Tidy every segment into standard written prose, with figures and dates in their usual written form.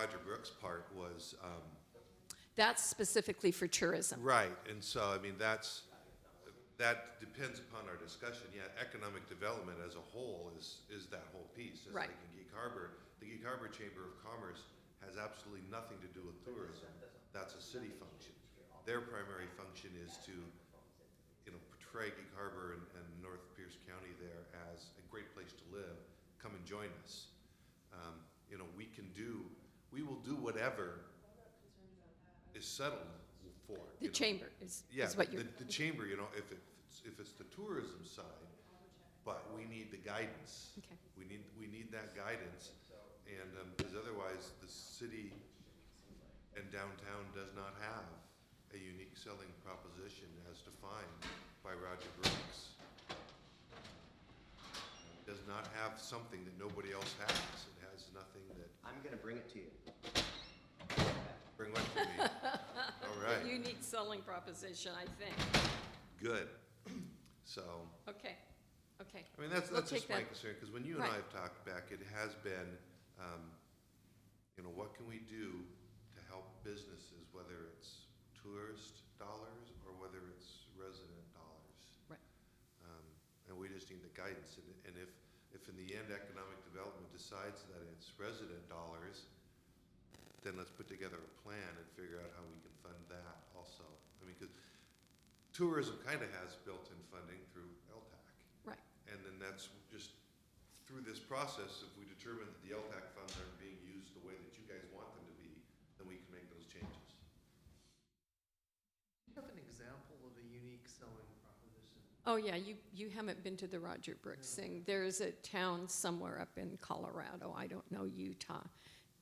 Roger Brooks' part was, That's specifically for tourism. right, and so, I mean, that depends upon our discussion. Yeah, economic development as a whole is that whole piece. Just Right. like in Geek Harbor, the Geek Harbor Chamber of Commerce has absolutely nothing to do with tourism. That's a city function. Their primary function is to, portray Geek Harbor and North Pierce County there as a great place to live. Come and join us. We will do whatever is settled for. The chamber is Yeah, what you're. the chamber, if it's the tourism side, but we need the guidance. Okay. We need that guidance, and because otherwise the city and downtown does not have a unique selling proposition as defined by Roger Brooks. Does not have something that nobody else has. It has nothing that, I'm gonna bring it to you. bring what to me. All right, Unique selling proposition, I think. good. So, Okay, okay. I mean, that's We'll just take my that. concern, because when you and I Right. have talked back, it has been, what can we do to help businesses, whether it's tourist dollars or whether it's resident dollars? Right. And we just need the guidance, and if in the end economic development decides that it's resident dollars, then let's put together a plan and figure out how we can fund that also. I mean, because tourism kind of has built-in funding through LTAC. Right. And then that's just, through this process, if we determine that the LTAC funds aren't being used the way that you guys want them to be, then we can make those changes. Do you have an example of a unique selling proposition? Oh, yeah, you haven't been to the Roger Brooks thing. There's a town somewhere up in Colorado, I don't know, Utah,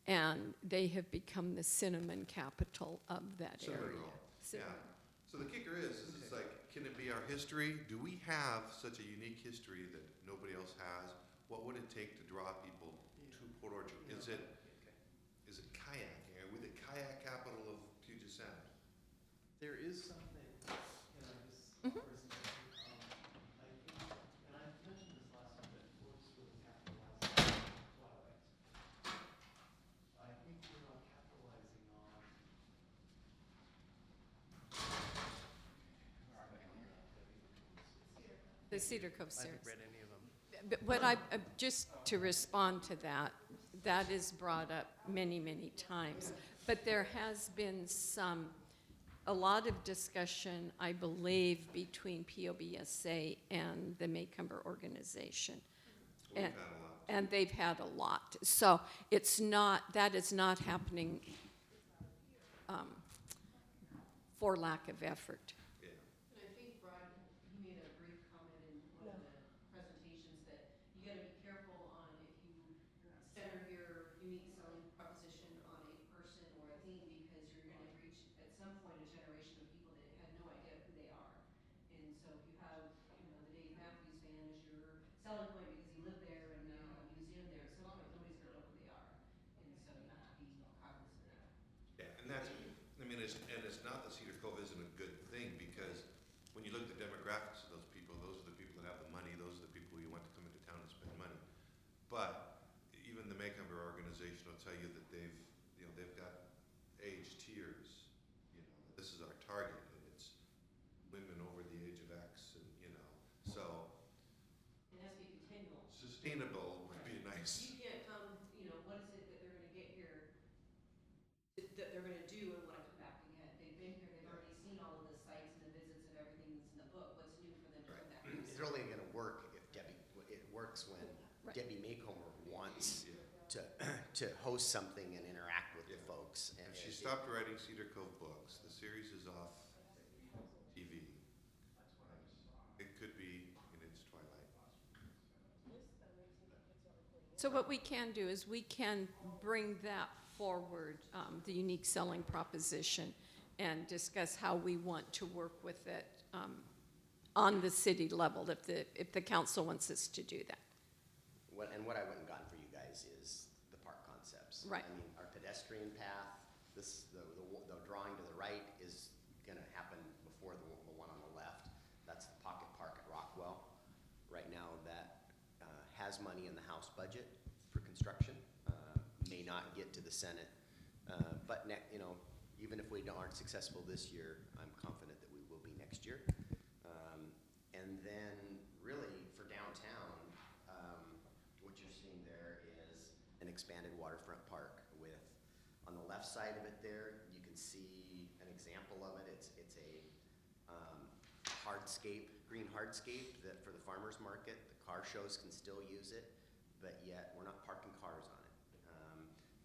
and they have become the cinnamon capital of that Cinnamon area. roll. Cinnamon. Yeah. So the kicker is it's like, can it be our history? Do we have such a unique history that nobody else has? What would it take to draw people to Port Orchard? Is it kayaking? Are we the kayak capital of Puget Sound? There is something, this Mhm. person, I think, and I mentioned this last time, that Forks really capitalizing on Twilight. I think we're not capitalizing on. The Cedar Cove I haven't series. read any of them. But what just to respond to that, that is brought up many, many times. But there has been a lot of discussion, I believe, between POBSA and the Maycomber organization. We've And- had a lot. And they've had a lot. So that is not happening for lack of effort. Yeah. And I think Brad, he made a brief comment in one of the presentations that you gotta be careful on if you center your unique selling proposition on a person or a thing, because you're gonna reach at some point a generation of people that had no idea who they are. And so if you have, the Dave Matthews Band as your selling point because you live there and you have a museum there, at some point nobody's gonna know who they are. And so you have to be cognizant of that. Yeah, and it's not that Cedar Cove isn't a good thing, because when you look at the demographics of those are the people that have the money, those are the people you want to come into town and spend money. But even the Maycomber organization will tell you that they've got age tiers. This is our target, and it's women over the age of X, and so It has to be continual. sustainable would be nice. You can't come, what is it that they're gonna get here, that they're gonna do and wanna come back again? They've been here, they've already seen all of the sites and the visits and everything that's in the book. What's new for them to come back? It's only gonna work if it works when Right. Debbie Maycomer wants Yeah. to host something and interact with the Yeah. folks. And she stopped writing Cedar Cove books. The series is off TV. It could be in its twilight. So what we can do is we can bring that forward, the unique selling proposition, and discuss how we want to work with it on the city level, if the council wants us to do that. What I went and gotten for you guys is the park concepts. Right. I mean, our pedestrian path, the drawing to the right is gonna happen before the one on the left. That's the pocket park at Rockwell. Right now, that has money in the House budget for construction. May not get to the Senate But even if we aren't successful this year, I'm confident that we will be next year. And then really for downtown, what you're seeing there is an expanded waterfront park with, on the left side of it there, you can see an example of it. It's a hardscape, green hardscape that for the farmer's market, the car shows can still use it, but yet we're not parking cars on it.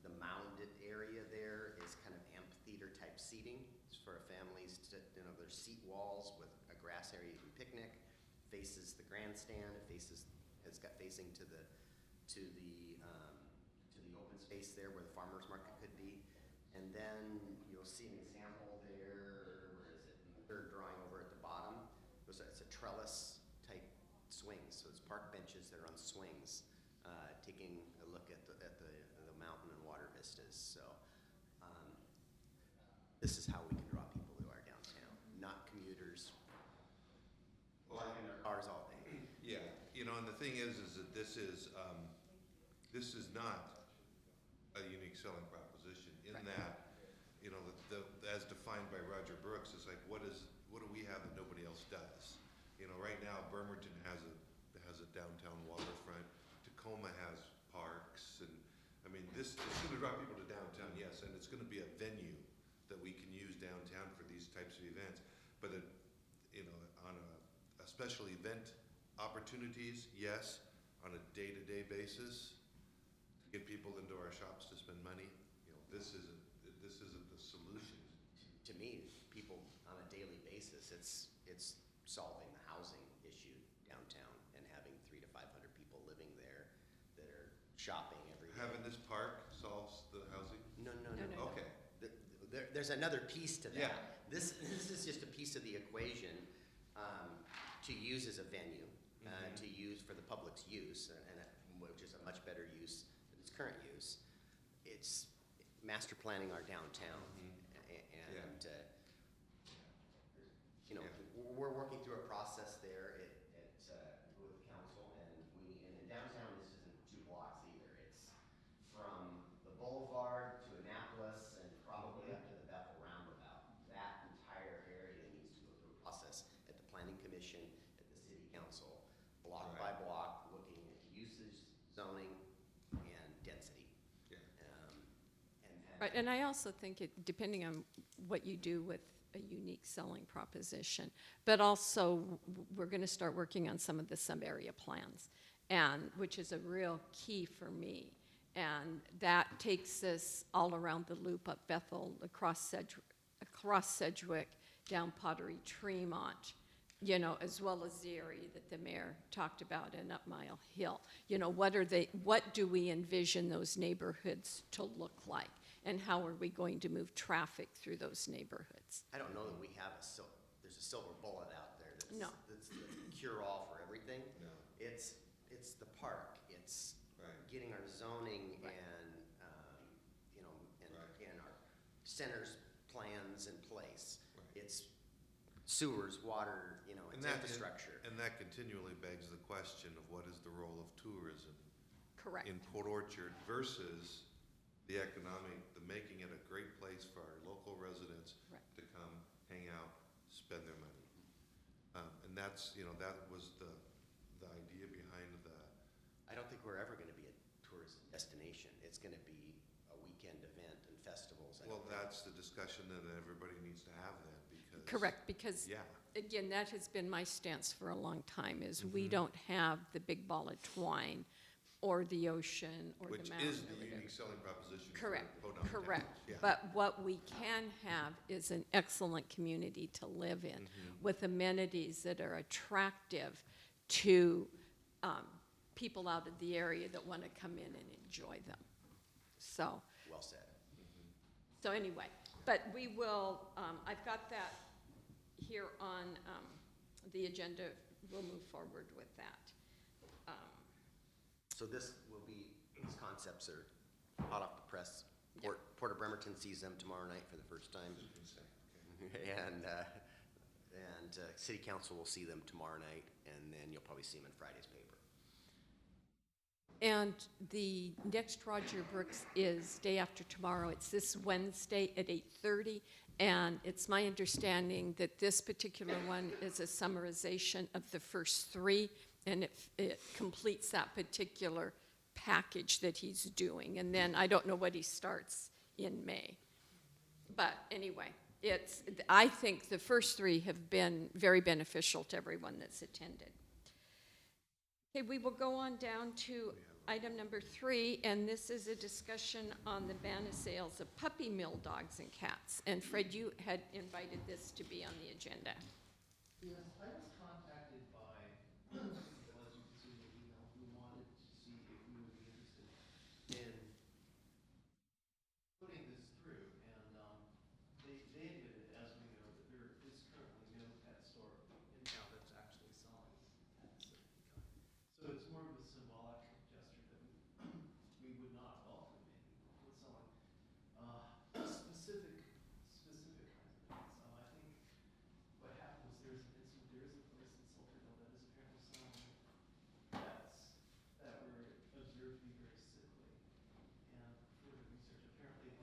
The mounded area there is kind of amphitheater type seating. It's for families to, there's seat walls with a grass area you can picnic, faces the grandstand, it's got facing to the open space there where the farmer's market could be. And then you'll see an example there, where is it, in the third drawing over at the bottom. It's a trellis type swings, so it's park benches that are on swings, taking a look at the mountain and water vistas. So this is how we can draw people to our downtown, not commuters parking their cars all day. Yeah, and the thing is that this is not a unique selling proposition in Right. that, as defined by Roger Brooks, it's like, what do we have that nobody else does? Right now, Bremerton has a downtown waterfront. Tacoma has parks, and this is going to draw people to downtown, yes, and it's going to be a venue that we can use downtown for these types of events. But on a special event opportunities, yes. On a day-to-day basis, to get people into our shops to spend money, this isn't the solution. To me, people on a daily basis, it's solving the housing issue downtown and having 300 to 500 people living there that are shopping every day. Having this park solves the housing? No. No. Okay. There's another piece to that. Yeah. This is just a piece of the equation to use as a venue, to use for the public's use, which is a much better use than its current use. It's master planning our downtown, and we're working through a process there with the council, and downtown this isn't 2 blocks either. It's from the boulevard to Annapolis and probably up to the Bethel roundabout. That entire area needs to go through a process at the planning commission, at the city council, block by Right. block, looking at usage, zoning, and density. Yeah. Right, and I also think depending on what you do with a unique selling proposition, but also we're going to start working on some of the sub-area plans, which is a real key for me. And that takes us all around the loop up Bethel, across Sedgwick, down Pottery, Tremont, as well as the area that the mayor talked about, and up Mile Hill. What do we envision those neighborhoods to look like? And how are we going to move traffic through those neighborhoods? I don't know that we have there's a silver bullet out there No. that's the cure-all for everything. No. It's the park. It's Right. getting our zoning Right. and Right. and our centers plans in place. Right. It's sewers, water, And it's that- infrastructure. And that continually begs the question of what is the role of tourism Correct. in Port Orchard versus the making it a great place for our local residents Right. to come, hang out, spend their money. And that's, that was the idea behind I don't think we're ever going to be a tourist destination. It's going to be a weekend event and festivals. well, that's the discussion that everybody needs to have then, because. Correct, because Yeah, again, that has been my stance for a long time, is we Mm-hmm. don't have the big ball of twine or the ocean or which the mountain. is or the whatever. unique selling proposition. for Correct, Podunk Town. correct. Yeah. But what we can have is an excellent community to live in Mm-hmm. with amenities that are attractive to people out of the area that want to come in and enjoy them. So, Well said. so anyway, but we will, I've got that here on the agenda. We'll move forward with that. So these concepts are hot off the press. Yeah. Port of Bremerton sees them tomorrow night for the first time. You can say, okay. And city council will see them tomorrow night, and then you'll probably see them in Friday's paper. And the next Roger Brooks is day after tomorrow. It's this Wednesday at 8:30. And it's my understanding that this particular one is a summarization of the first three, and it completes that particular package that he's doing. And then I don't know what he starts in May. But anyway, I think the first three have been very beneficial to everyone that's attended. Okay, we will go on down to item number 3, and this is a discussion on the ban of sales of puppy mill dogs and cats. And Fred, you had invited this to be on the agenda. Yes, I was contacted by some people, as you can see in the email, who wanted to see if we would be interested in putting this through. And they admitted, as we know, that there is currently no pet store in town that's actually selling pets of any kind. So it's more of a symbolic gesture that we would not welcome any people selling specific kinds of pets. I think what happened was there is a place in Silverville that is apparently selling pets that were observed to be very sickly. And further research, apparently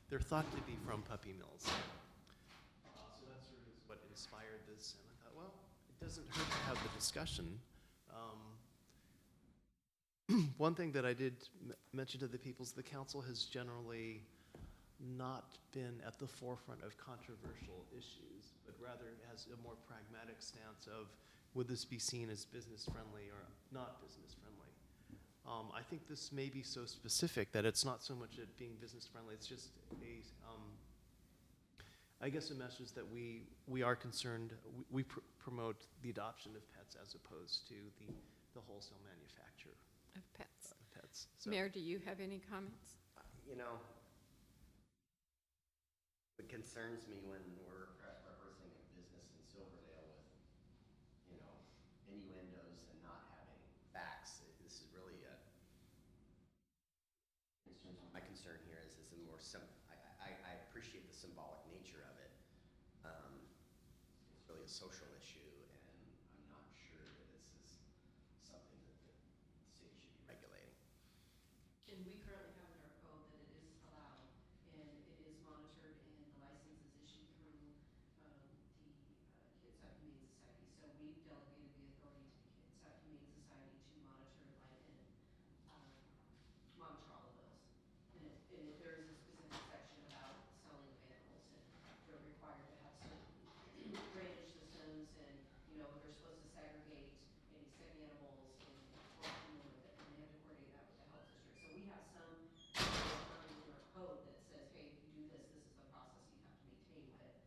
they're thought to be from puppy mills. So that sort of is what inspired this. And I thought, well, it doesn't hurt to have the discussion. One thing that I did mention to the peoples, the council has generally not been at the forefront of controversial issues, but rather has a more pragmatic stance of, would this be seen as business friendly or not business friendly? I think this may be so specific that it's not so much it being business friendly, it's just I guess a message that we are concerned, we promote the adoption of pets as opposed to the wholesale manufacture Of pets. of pets. So, Mayor, do you have any comments? You know, it concerns me when we're representing a business in Silverdale with, you know, innuendos and not having facts. This is really my concern here is a more I appreciate the symbolic nature of it. It's really a social issue, and I'm not sure that this is something that the city should be regulating. And we currently have in our code that it is allowed, and it is monitored, and the license is issued through the Kitsap Humane Society. So we've delegated the authority to the Kitsap Humane Society to monitor and monitor all of those. And there is a specific section about selling of animals, and they're required to have certain drainage systems, and they're supposed to segregate any sick animals and coordinate with it, and they have to coordinate that with the health district. So we have some language in our code that says, hey, if you do this, this is the process you have to maintain, but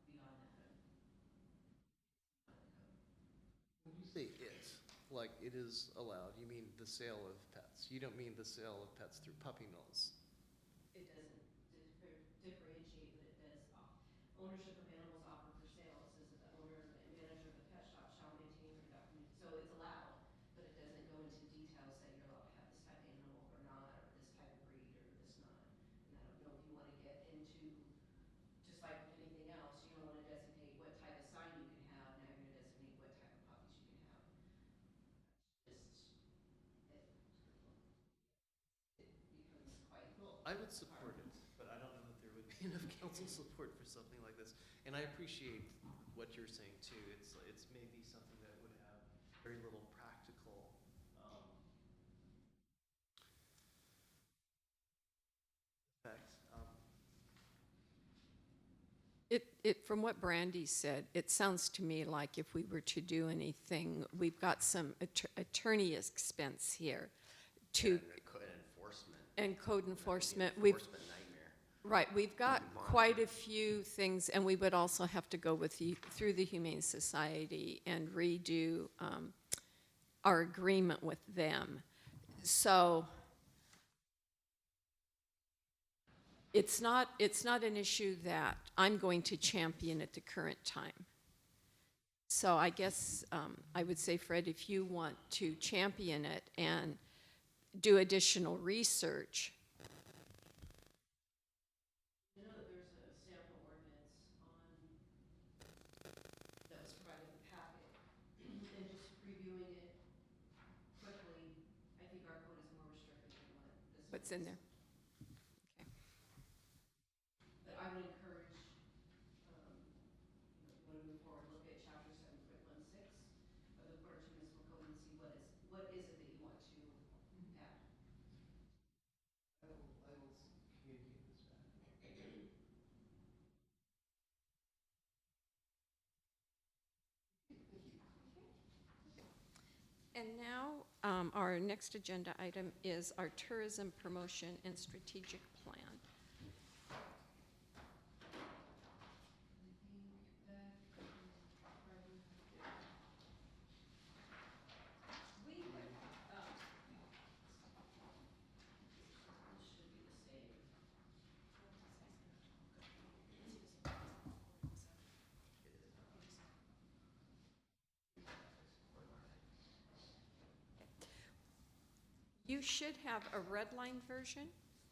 beyond that, not the code. when you say it, like it is allowed, you mean the sale of pets. You don't mean the sale of pets through puppy mills. It doesn't differentiate, but it does ownership of animals offered for sale. It says that the owner and manager of the pet shop shall maintain or conduct. So it's allowed, but it doesn't go into details that you're allowed to have this type of animal or not, or this type of breed or this not. And I don't know if you want to get into, just like with anything else, you don't want to designate what type of sign you can have. Now you're going to designate what type of puppies you can have. It becomes quite. I would support it, but I don't know that there would be enough council support for something like this. And I appreciate what you're saying too. It's maybe something that would have very little practical effects. From what Brandy said, it sounds to me like if we were to do anything, we've got some attorney expense here to, And code and code enforcement. enforcement. Enforcement nightmare. Right, we've got quite a few things, and we would also have to go through the Humane Society and redo our agreement with them. So it's not an issue that I'm going to champion at the current time. So I guess I would say, Fred, if you want to champion it and do additional research. I know that there's a sample ordinance that was provided in the packet, and just reviewing it quickly, what's in there. Okay. But I would encourage, you know, if you want to move forward, look at chapter 7.16 of the Portage Municipal Code and see what is it that you want to add. I will communicate this back. And now, our next agenda item is our tourism promotion and strategic plan. We have, This should be the same. you should have a red line version.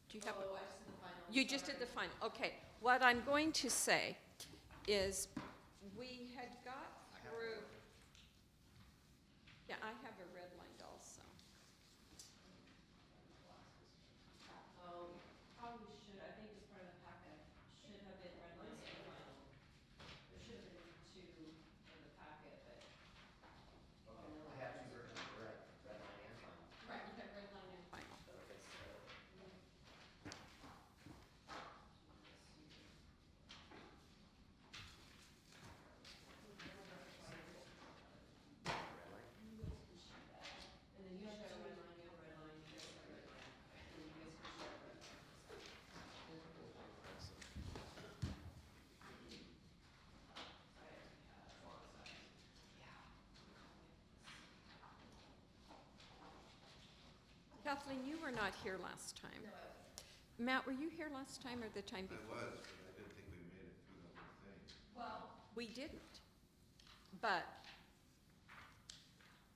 Do you have? Oh, I just did the final. You just did the final, okay. What I'm going to say is, we had got through. Yeah, I have a red line also. Probably should, I think as part of the packet, should have been red line and final. There should have been two in the packet, but. Okay, I have two versions, right, red line and final. Right, you have red line and final. Okay, so, red line? And then you should have a red line, you have a red line, you guys have a red line. And then you guys can share a red line. Kathleen, you were not here last time. Matt, were you here last time or the time I before? was, but I didn't think we made it through the whole thing. Well, We didn't, but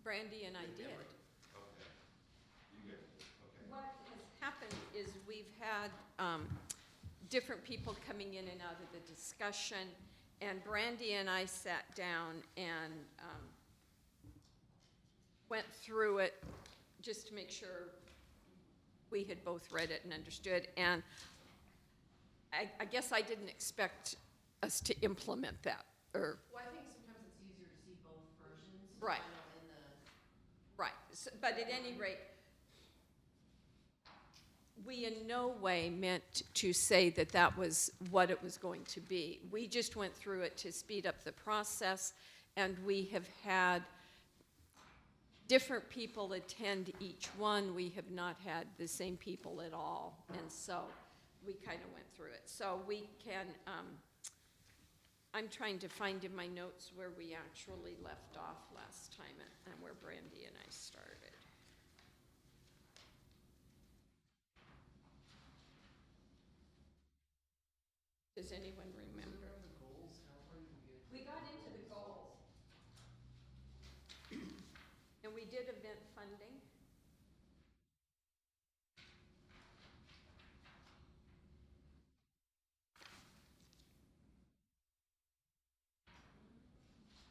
Brandy and I did. Okay. You guys, okay. What has happened is we've had different people coming in and out of the discussion, and Brandy and I sat down and went through it just to make sure we had both read it and understood. And I guess I didn't expect us to implement that, or, well, I think sometimes it's easier to see both versions. Right. You know, in the, right. But at any rate, we in no way meant to say that that was what it was going to be. We just went through it to speed up the process, and we have had different people attend each one. We have not had the same people at all, and so we kind of went through it. So we can, I'm trying to find in my notes where we actually left off last time and where Brandy and I started. Does anyone remember? The goals, how far did we get? We got into the goals. And we did event funding.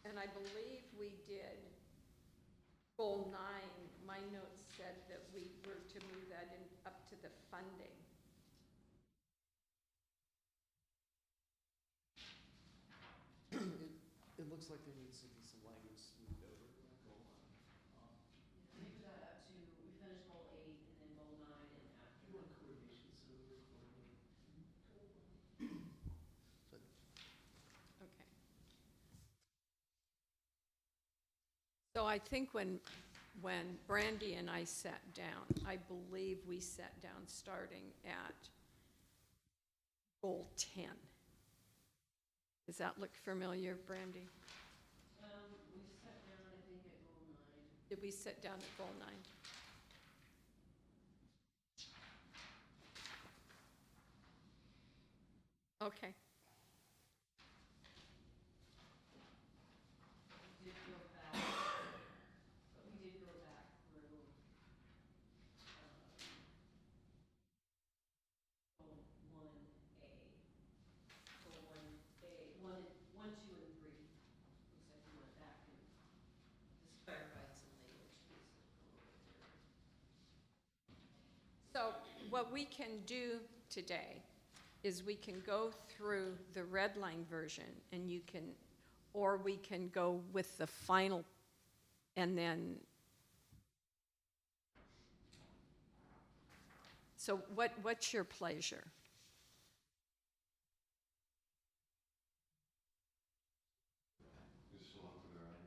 And I believe we did goal 9. My notes said that we were to move that in up to the funding. It looks like there needs to be some language smoothed over to goal line. we put that up to, we finished goal 8 and then goal 9 and after. You want coordination, so we're coordinating. But Okay. So I think when Brandy and I sat down, I believe we sat down starting at goal 10. Does that look familiar, Brandy? We sat down, I think, at goal 9. Did we sit down at goal 9? Okay. We did go back, but we did go back through, goal 1A. Goal 1A, 1, 2, and 3. Looks like we went back and just clarified some language. So what we can do today is we can go through the red line version and you can, or we can go with the final and then. So what's your pleasure? You still on for the ride?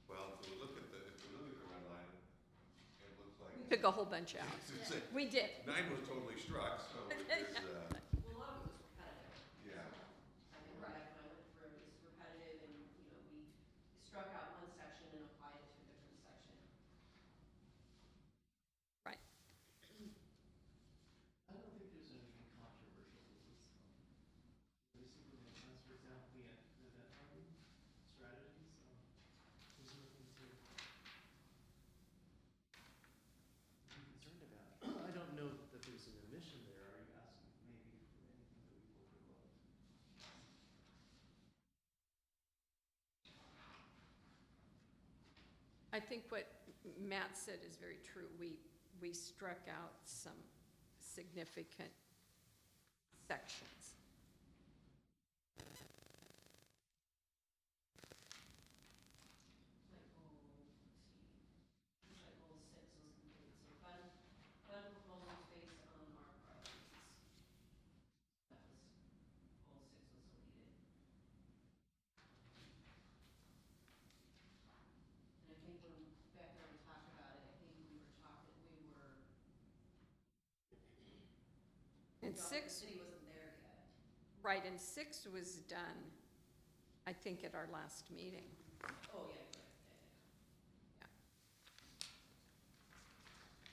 Well, if we look at the red line, it looks like. We took a whole bunch out. We did. 9 was totally struck, so there's, Well, a lot of it was repetitive. yeah. I mean, right, when I went through, it's repetitive and, we struck out one section and applied it to a different section. Right. I don't think there's anything controversial with this. They seem to make sense. For example, the event planning strategies, there's nothing to be concerned about. I don't know that there's an omission there. Are you asking maybe for anything that we've overlooked? I think what Matt said is very true. We struck out some significant sections. Like goal, let's see, like goal 6 was complete, so fund proposals based on our priorities. That was, goal 6 was deleted. And I think when Becca and I talked about it, I think we were, And the 6, city wasn't there yet. right, and 6 was done, I think, at our last meeting. Oh, yeah, right, Yeah.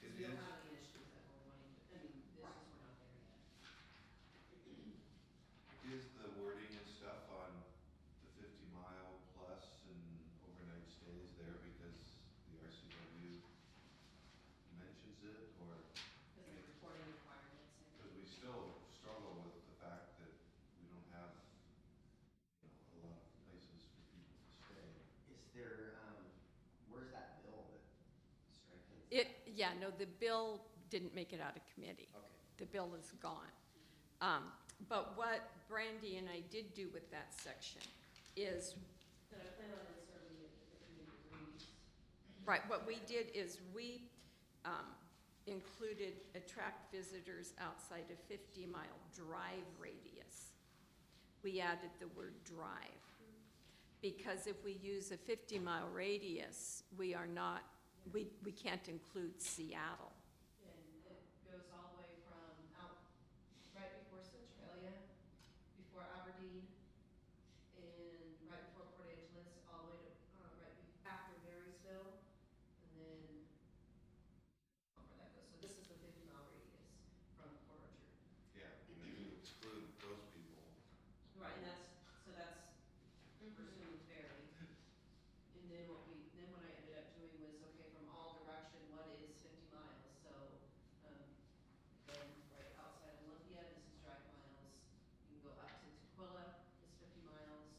It We don't is, have any issues that we're wanting to, I mean, it's just we're not there yet. is the wording and stuff on the 50-mile plus and overnight stays there because the RCW mentions it, or? Because of reporting requirements and. Because we still struggle with the fact that we don't have, a lot of places for people to stay. Is there, where's that bill that strengthens? Yeah, no, the bill didn't make it out of committee. Okay. The bill is gone. But what Brandy and I did do with that section is, That I plan on inserting it if the committee agrees. right, what we did is we included attract visitors outside a 50-mile drive radius. We added the word drive. Because if we use a 50-mile radius, we can't include Seattle. And it goes all the way from out, right before Centralia, before Aberdeen, and right before Port Angeles, all the way to, after Marysville, and then, where that goes. So this is the 50-mile radius from Port Orchard. Yeah, and if you exclude those people, Right, and that's pursuing ferry. And then what I ended up doing was, okay, from all direction, what is 50 miles? So, then right outside Olympia, this is drive miles. You can go up to Tukwila, it's 50 miles.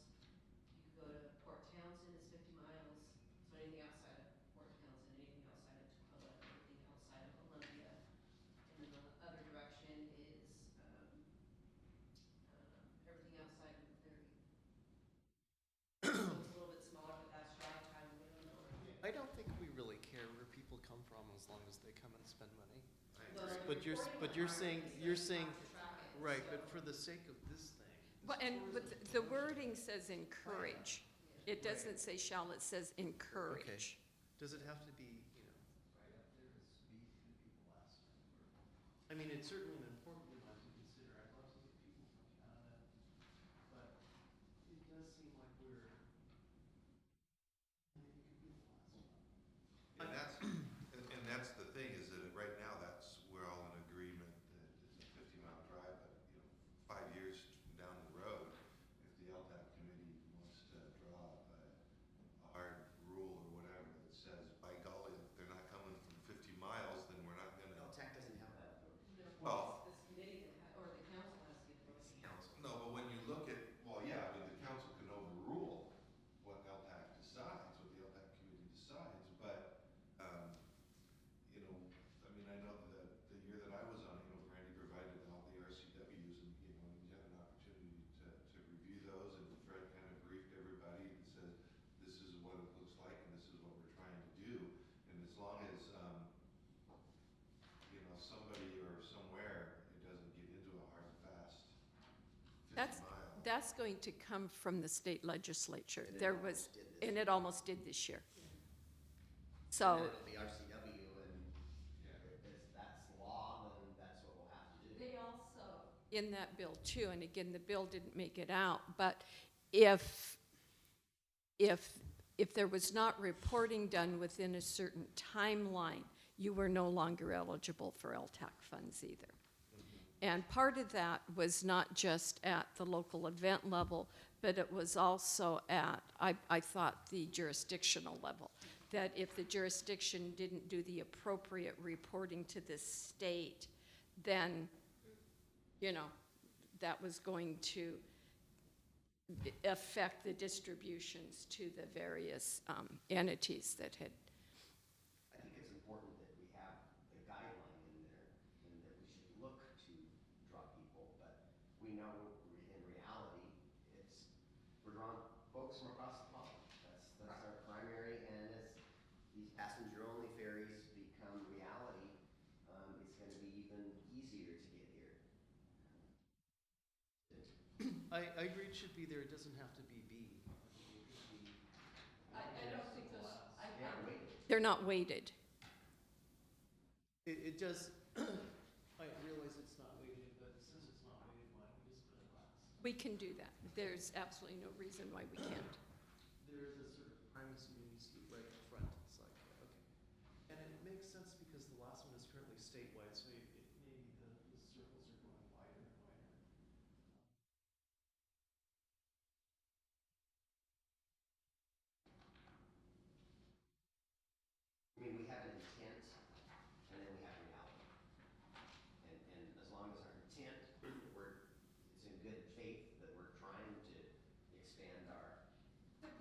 You can go to Port Townsend, it's 50 miles. So anything outside of Port Townsend, anything outside of Tukwila, anything outside of Olympia. And then the other direction is, everything outside of the ferry. So it's a little bit smaller, but that's drive time, we don't know. I don't think we really care where people come from as long as they come and spend money. I Well, agree. the But you're reporting saying, requirements that have to track it, right, so- but for the sake of this thing. Well, and with the wording says encourage. It doesn't say shall, it says encourage. Does it have to be, right up there as meet the people last time? I mean, it's certainly an important one to consider. I'd love to get people from Canada, but it does seem like we're, maybe could be the last one. And that's the thing, is that right now, we're all in agreement that it's a 50-mile drive, but, 5 years down the road, if the LTAP committee wants to draw a hard rule or whatever that says, by golly, if they're not coming from 50 miles, then we're not gonna. LTAC doesn't have that authority. No. Well, That's going to come from the state legislature. And it There almost was, did this and year. it almost did this year. And So, then it'll be RCW, and if that's law, then that's what we'll have to do. they also, in that bill too, and again, the bill didn't make it out, but if there was not reporting done within a certain timeline, you were no longer eligible for LTAC funds either. And part of that was not just at the local event level, but it was also at, I thought, the jurisdictional level. That if the jurisdiction didn't do the appropriate reporting to the state, then, that was going to affect the distributions to the various entities that had. I think it's important that we have the guideline in there, and that we should look to draw people, but we know in reality, we're drawing folks from across the pond. That's our primary, and as these passenger-only ferries become reality, it's gonna be even easier to get here. I agree it should be there, it doesn't have to be B. I don't think those, They are waiting. they're not weighted. It does, I realize it's not weighted, but since it's not weighted, why don't we just put it last? We can do that. There's absolutely no reason why we can't. There is a sort of primacy when you see it right in front, it's like, okay. And it makes sense because the last one is currently statewide, so maybe the circles are going wider and wider. I mean, we have an intent, and then we have reality. And as long as our intent, it's in good faith that we're trying to expand our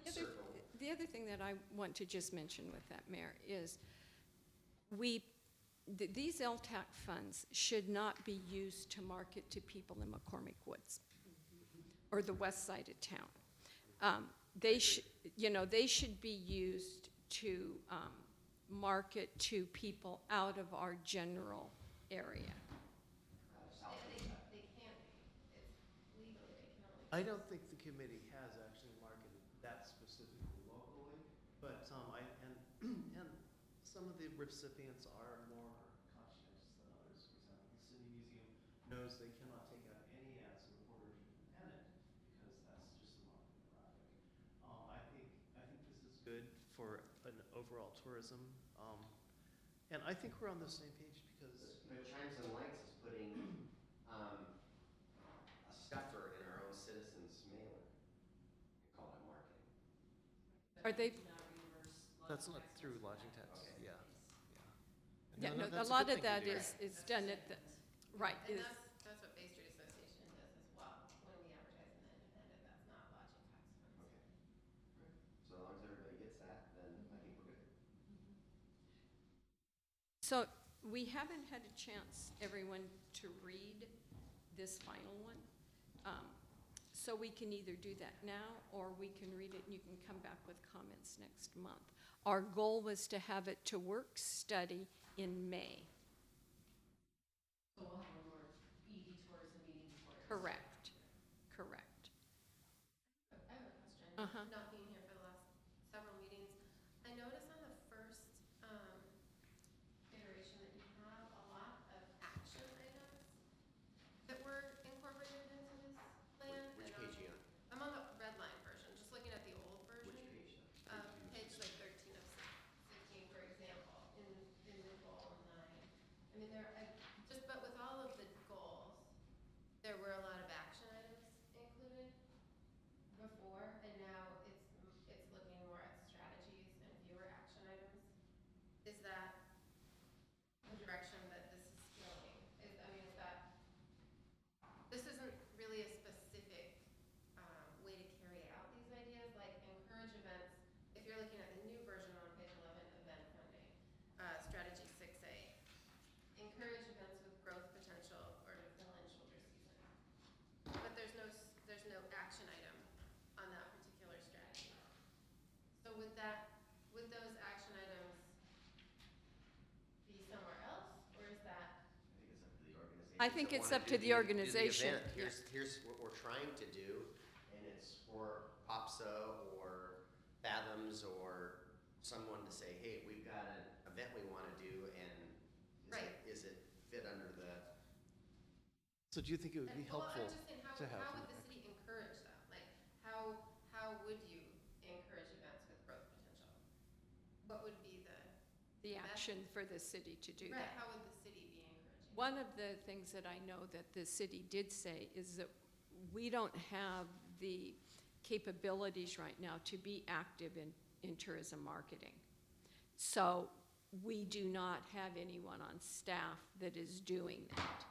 circle. The other thing that I want to just mention with that, Mayor, is these LTAC funds should not be used to market to people in McCormick Woods or the west side of town. They should be used to market to people out of our general area. They can't be. It's legally, they can only. I don't think the committee has actually marketed that specifically locally, but and some of the recipients are more conscientious than others. For example, the City Museum knows they cannot take out any ads in the Portage Independent because that's just the wrong demographic. I think this is good for an overall tourism, and I think we're on the same page because. But Chimes and Lights is putting a stuffer in our own citizens' mailer and call it marketing. Are they? That's not through lodging tax, Okay. yeah. Yeah, no, that's a lot good of thing to that do. is done at the, right. And is- that's what Bay Street Association does as well. When we advertise in the Independent, that's not lodging tax funds. Okay. Right. So as long as everybody gets that, then I think we're good. So we haven't had a chance, everyone, to read this final one. So we can either do that now, or we can read it and you can come back with comments next month. Our goal was to have it to work study in May. So we'll have one more ED tourism meeting before. Correct, correct. I have a question. Uh-huh. Not being here for the last several meetings, I noticed on the first iteration that you have a lot of action items that were incorporated into this plan. Which And page are you on? I'm on the red line version, just looking at the old version. Which page? Page like 13 of 16, for example, in the goal 9. I mean, but with all of the goals, there were a lot of action items included before, and now it's looking more at strategies and fewer action items. Is that the direction that this is going? This isn't really a specific way to carry out these ideas, like encourage events. If you're looking at the new version on page 11, event funding, strategy 6A, encourage events I that think it's wanna up do to the do organization, event. yeah. Here's what we're trying to do, and it's for POPSA or Fathoms or someone to say, hey, we've got an event we wanna do, and Right. is it fit under the, So do you think it would be Well, helpful I'm just saying, to have? how would the city encourage that? Like, how would you encourage events with growth potential? What would be the action for the city to do right, that. how would the city be encouraging? One of the things that I know that the city did say is that we don't have the capabilities right now to be active in tourism marketing. So we do not have anyone on staff that is doing that,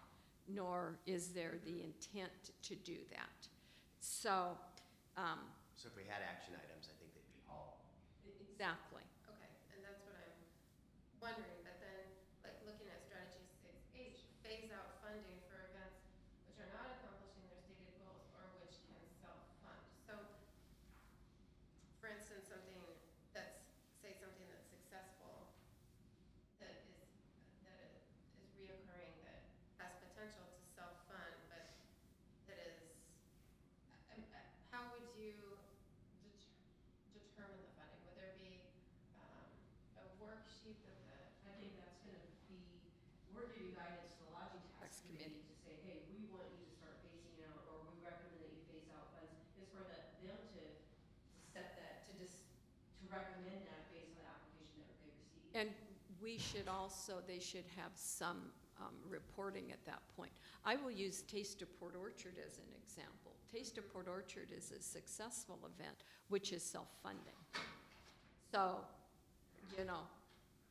nor is there the intent to do that. So, so if we had action items, I think they'd be all. exactly. Okay, and that's what I'm wondering, but then, like, looking at strategy 6H, phase out funding for events which are not accomplishing their stated goals or which can self-fund. So, for instance, something that's successful, that is reoccurring, that has potential to self-fund, but that is, how would you determine the funding? Would there be a worksheet that I think that's gonna be, we're giving guidance to the lodging tax Tax committee to say, hey, we want you to start phasing out, or we recommend that you phase out funds. It's for them to set that, to recommend that based on the application that they received. And we should also, they should have some reporting at that point. I will use Taste of Port Orchard as an example. Taste of Port Orchard is a successful event, which is self-funding. So, you know,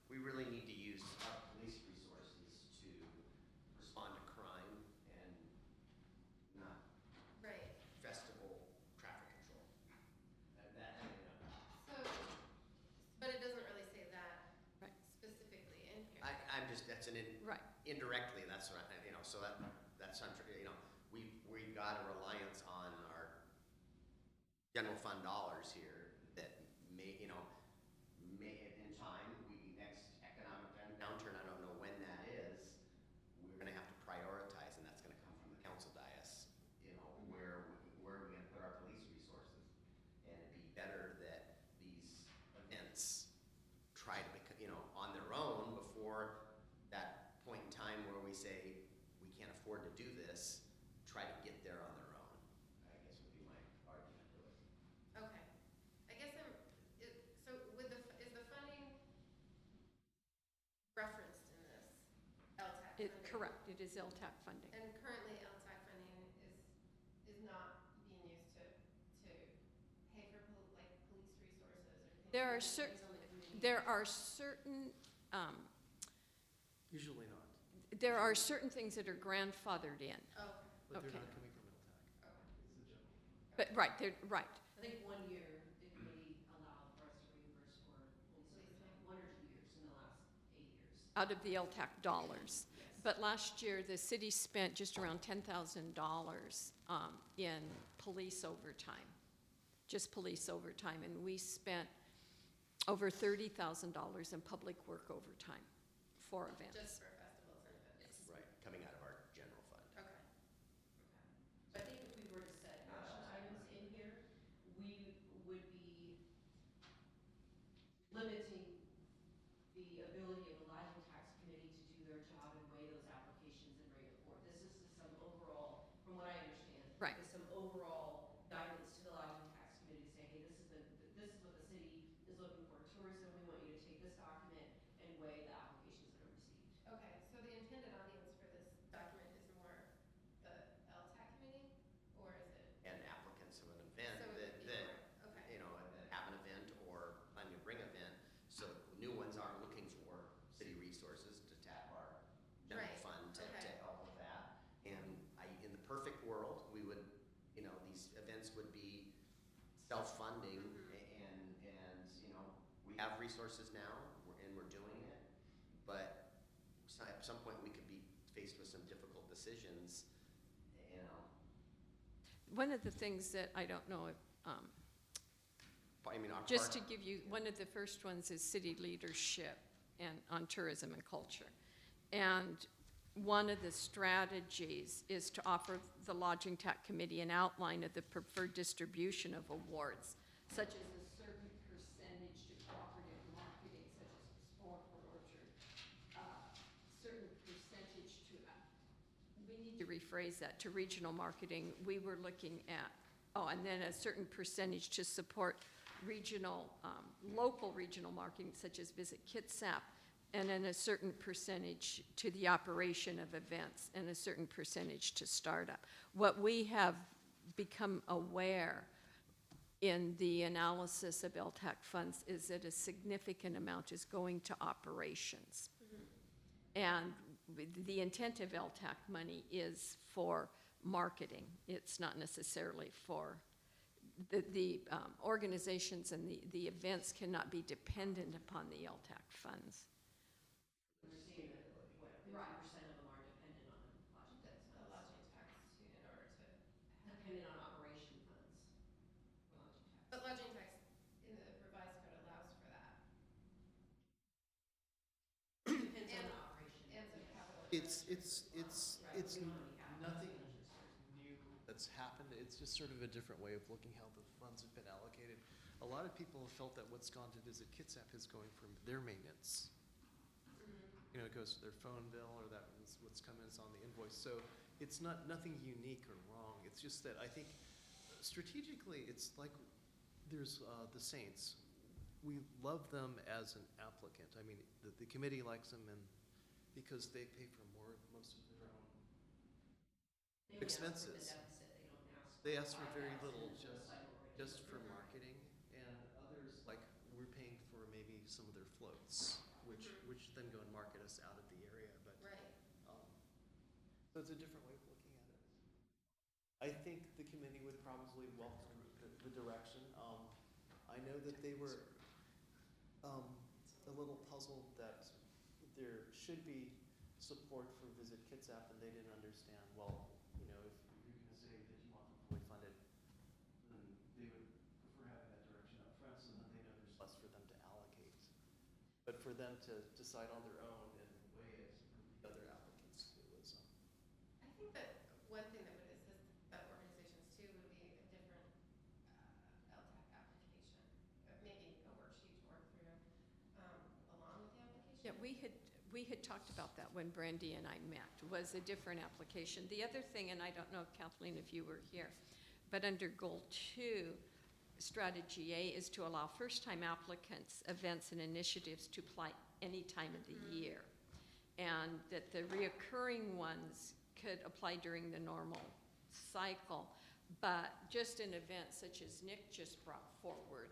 We really need to use our police resources to respond to crime and not right. festival traffic control. So, but it doesn't really say that Right. specifically in here. I'm just, that's right. indirectly, that's what I, so that's, we've got a reliance on our general fund dollars here that may, in time, next economic downturn, I don't know when that is, we're gonna have to prioritize, and that's gonna come from the council dais, where are we gonna put our police resources? And it'd be better that these events try to become, on their own before that point in time where we say, we can't afford to do this, try to get there on their own, I guess would be my argument really. Okay. I guess so is the funding referenced in this LTAC funding? Correct, it is LTAC funding. And currently LTAC funding is not being used to pay for police resources or things. There are like that. there are certain, Usually not, there are certain things that are grandfathered in. Oh, but they're Okay. not coming from LTAC. okay. It's the general. But, right, right. I think 1 year, the committee allowed for us to reimburse for police overtime, 1 or 2 years in the last 8 years. Out of the LTAC dollars. Yes. But last year, the city spent just around $10,000 in police overtime, just police overtime, and we spent over $30,000 in public work overtime for events. Just for festivals and events. Right, coming out of our general fund. Okay. I think if we were to set action items in here, we would be limiting the ability of the lodging tax committee to do their job and weigh those applications and bring it forward. This is just some overall, from what I understand. Right. Is some overall guidance to the lodging tax committee to say, hey, this is what the city is looking for tourism. We want you to take this document and weigh the applications that are received. Okay, so the intended audience for this document is more the LTAC committee, or is it? And applicants of an event So it would be that, more, okay. that have an event or planning to bring an event, so new ones aren't looking for city resources to tap our general Right, fund to okay. help with that. And in the perfect world, we would, these events would be self-funding and, we have resources now and we're doing it, but at some point we could be faced with some difficult decisions, One of the things that I don't know if, our just to part- give you, one of the first ones is city leadership and on tourism and culture. And one of the strategies is to offer the Lodging Tax Committee an outline of the preferred distribution of awards, such as a certain percentage to cooperative marketing, such as Explorer Port Orchard, certain percentage to, we need to rephrase that, to regional marketing. We were looking at, and then a certain percentage to support regional, local regional marketing, such as Visit Kitsap, and then a certain percentage to the operation of events, and a certain percentage to startup. What we have become aware in the analysis of LTAC funds is that a significant amount is going to operations. And the intent of LTAC money is for marketing. It's not necessarily for, the organizations and the events cannot be dependent upon the LTAC funds. We're seeing that, what, 50% of them are dependent on lodging tax The funds. lodging tax too, in order to. Dependent on operation funds for lodging tax. But lodging tax in the revised code allows for that. Depends on And- the operation. And some yes. capital. It's Right, it's we don't have capital nothing expenditures. new that's happened. It's just sort of a different way of looking how the funds have been allocated. A lot of people have felt that what's gone to Visit Kitsap is going from their maintenance. You know, it goes to their phone bill, or that was what's coming as on the invoice. So it's nothing unique or wrong. It's just that I think strategically, it's like there's the Saints. We love them as an applicant. I mean, the committee likes them, and because they pay for most of their own They only ask for the expenses. deficit, They ask for very 5,000 little, for the site already. just for marketing, and others, like, we're paying for maybe some of their floats, which then go and market us out of the area, but, Right. so it's a different way of looking at it. I think the committee would probably welcome the direction. I know that they were, a little puzzled that there should be support for Visit Kitsap, and they didn't understand, well, you know, if you're gonna say that you want them fully funded, then they would prefer having that direction up front, so then they know there's less for them to allocate. But for them to decide on their own and weigh it with the other applicants, it was, I think that one thing that would assist organizations too would be a different LTAC application, maybe a worksheet to work through along with the application. Yeah, we had talked about that when Brandy and I met, was a different application. The other thing, and I don't know, Kathleen, if you were here, but under Goal 2, Strategy A is to allow first-time applicants, events, and initiatives to apply any time of the year. And that the reoccurring ones could apply during the normal cycle. But just an event such as Nick just brought forward,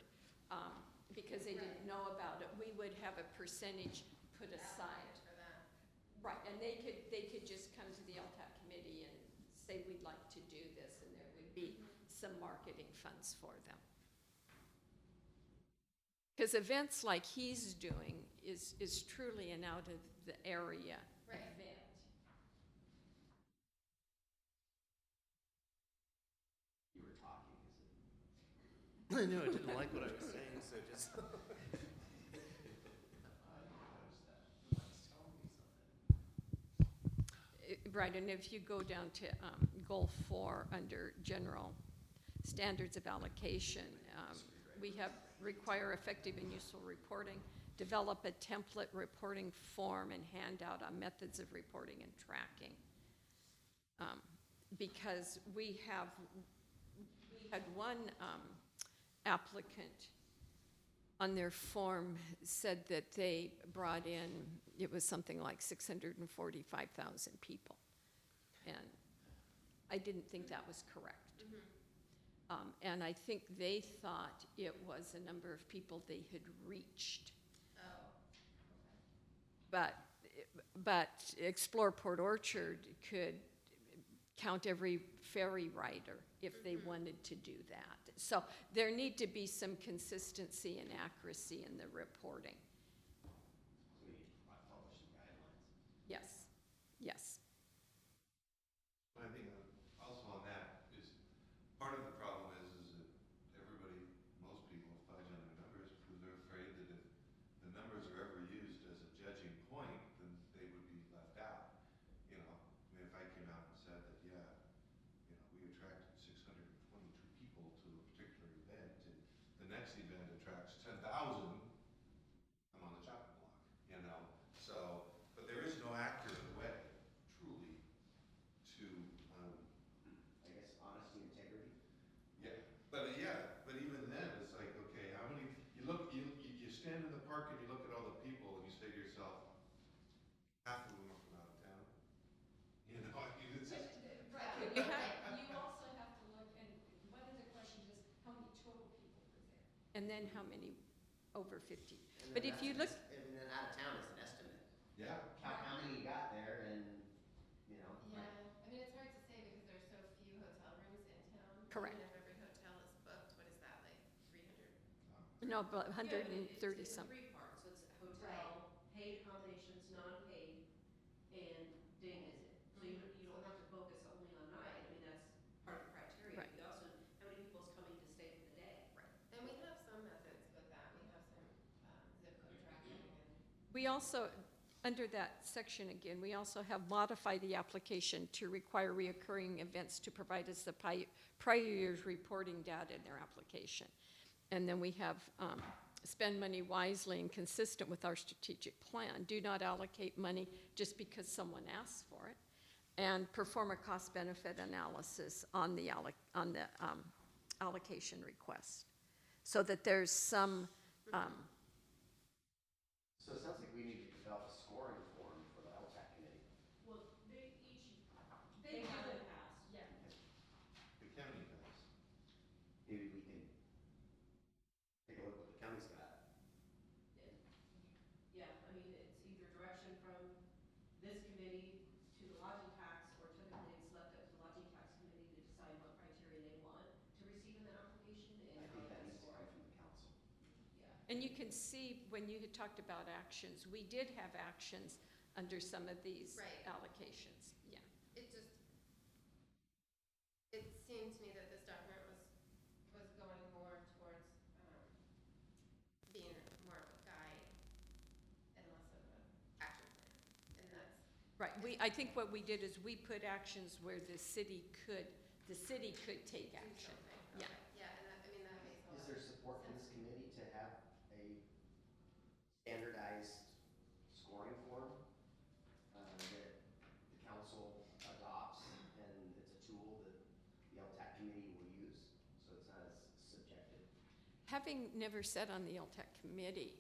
because they didn't know about it, we would have a percentage put aside. For that. Right, and they could just come to the LTAC committee and say, we'd like to do this, and there would be some marketing funds for them. Because events like he's doing is truly an out of the area Right. event. You were talking, I know, I didn't like what I was saying, so just. I noticed that. Mike's telling me something. Right, and if you go down to Goal 4 under General Standards of Allocation, we have require effective and useful reporting, develop a template reporting form and handout on methods of reporting and tracking. Because we had one applicant on their form said that they brought in, it was something like 645,000 people. And I didn't think that was correct. And I think they thought it was a number of people they had reached. Oh, okay. But Explore Port Orchard could count every ferry rider if they wanted to do that. So there need to be some consistency and accuracy in the reporting. we need to publish some guidelines. Yes, yes. I think also on that is, part of the problem is that everybody, most people fudge on their numbers because they're afraid that if the numbers are ever used as a judging point, then they would be left out. You know, the next event attracts 10,000, I'm on the chopping block, you know? So, but there is no accurate way, truly, to, I guess honesty and integrity. yeah, but even then, it's like, okay, how many, you stand in the park and you look at all the people and you say to yourself, half of them are from out of town. You know, I mean, it's just, Right, You you have- you also have to look, and one of the questions is, how many total people were there? And then how many over 50? And But then if that's you an look, And then out of town is an estimate. yeah. Count how many you got there and, you know. Yeah, I mean, it's hard to say because there's so few hotel rooms in town. Correct. Even if every hotel is booked, what is that, like 300? no, but Yeah, 130 it's some. three parts, so it's hotel, paid accommodations, non-paid, and day visit. So you don't have to focus only on night, I mean, that's part of the criteria. Right. You also, how many people's coming to stay for the day? Right. And we have some methods with that. We have some zip code tracking and. We also, under that section again, we also have modified the application to require reoccurring events to provide us the prior year's reporting data in their application. And then we have spend money wisely and consistent with our strategic plan. Do not allocate money just because someone asks for it. And perform a cost-benefit analysis on the allocation request. So that there's some, So it sounds like we need to develop a scoring form for the LTAC committee. Well, they have in the past. Yeah. The county does. Maybe we can take a look what the county's got. Yeah, I mean, it's either direction from this committee to the lodging tax, or typically it's left up to the lodging tax committee to decide what criteria they want to receive in the application and I how think that that's needs to come scored. from the council. Yeah. and you can see when you had talked about actions, we did have actions under some of these Right. allocations, yeah. It just, it seemed to me that this document was going more towards, being more of a guide and less of an action plan. And that's, Right, I think what we did is we put actions where the city could take do action. something. Yeah. Okay. Yeah, and that, I mean, that makes a lot Is of there support from this sense. committee to have a standardized scoring form that the council adopts, and it's a tool that the LTAC committee will use, so it's not as subjective? Having never sat on the LTAC committee,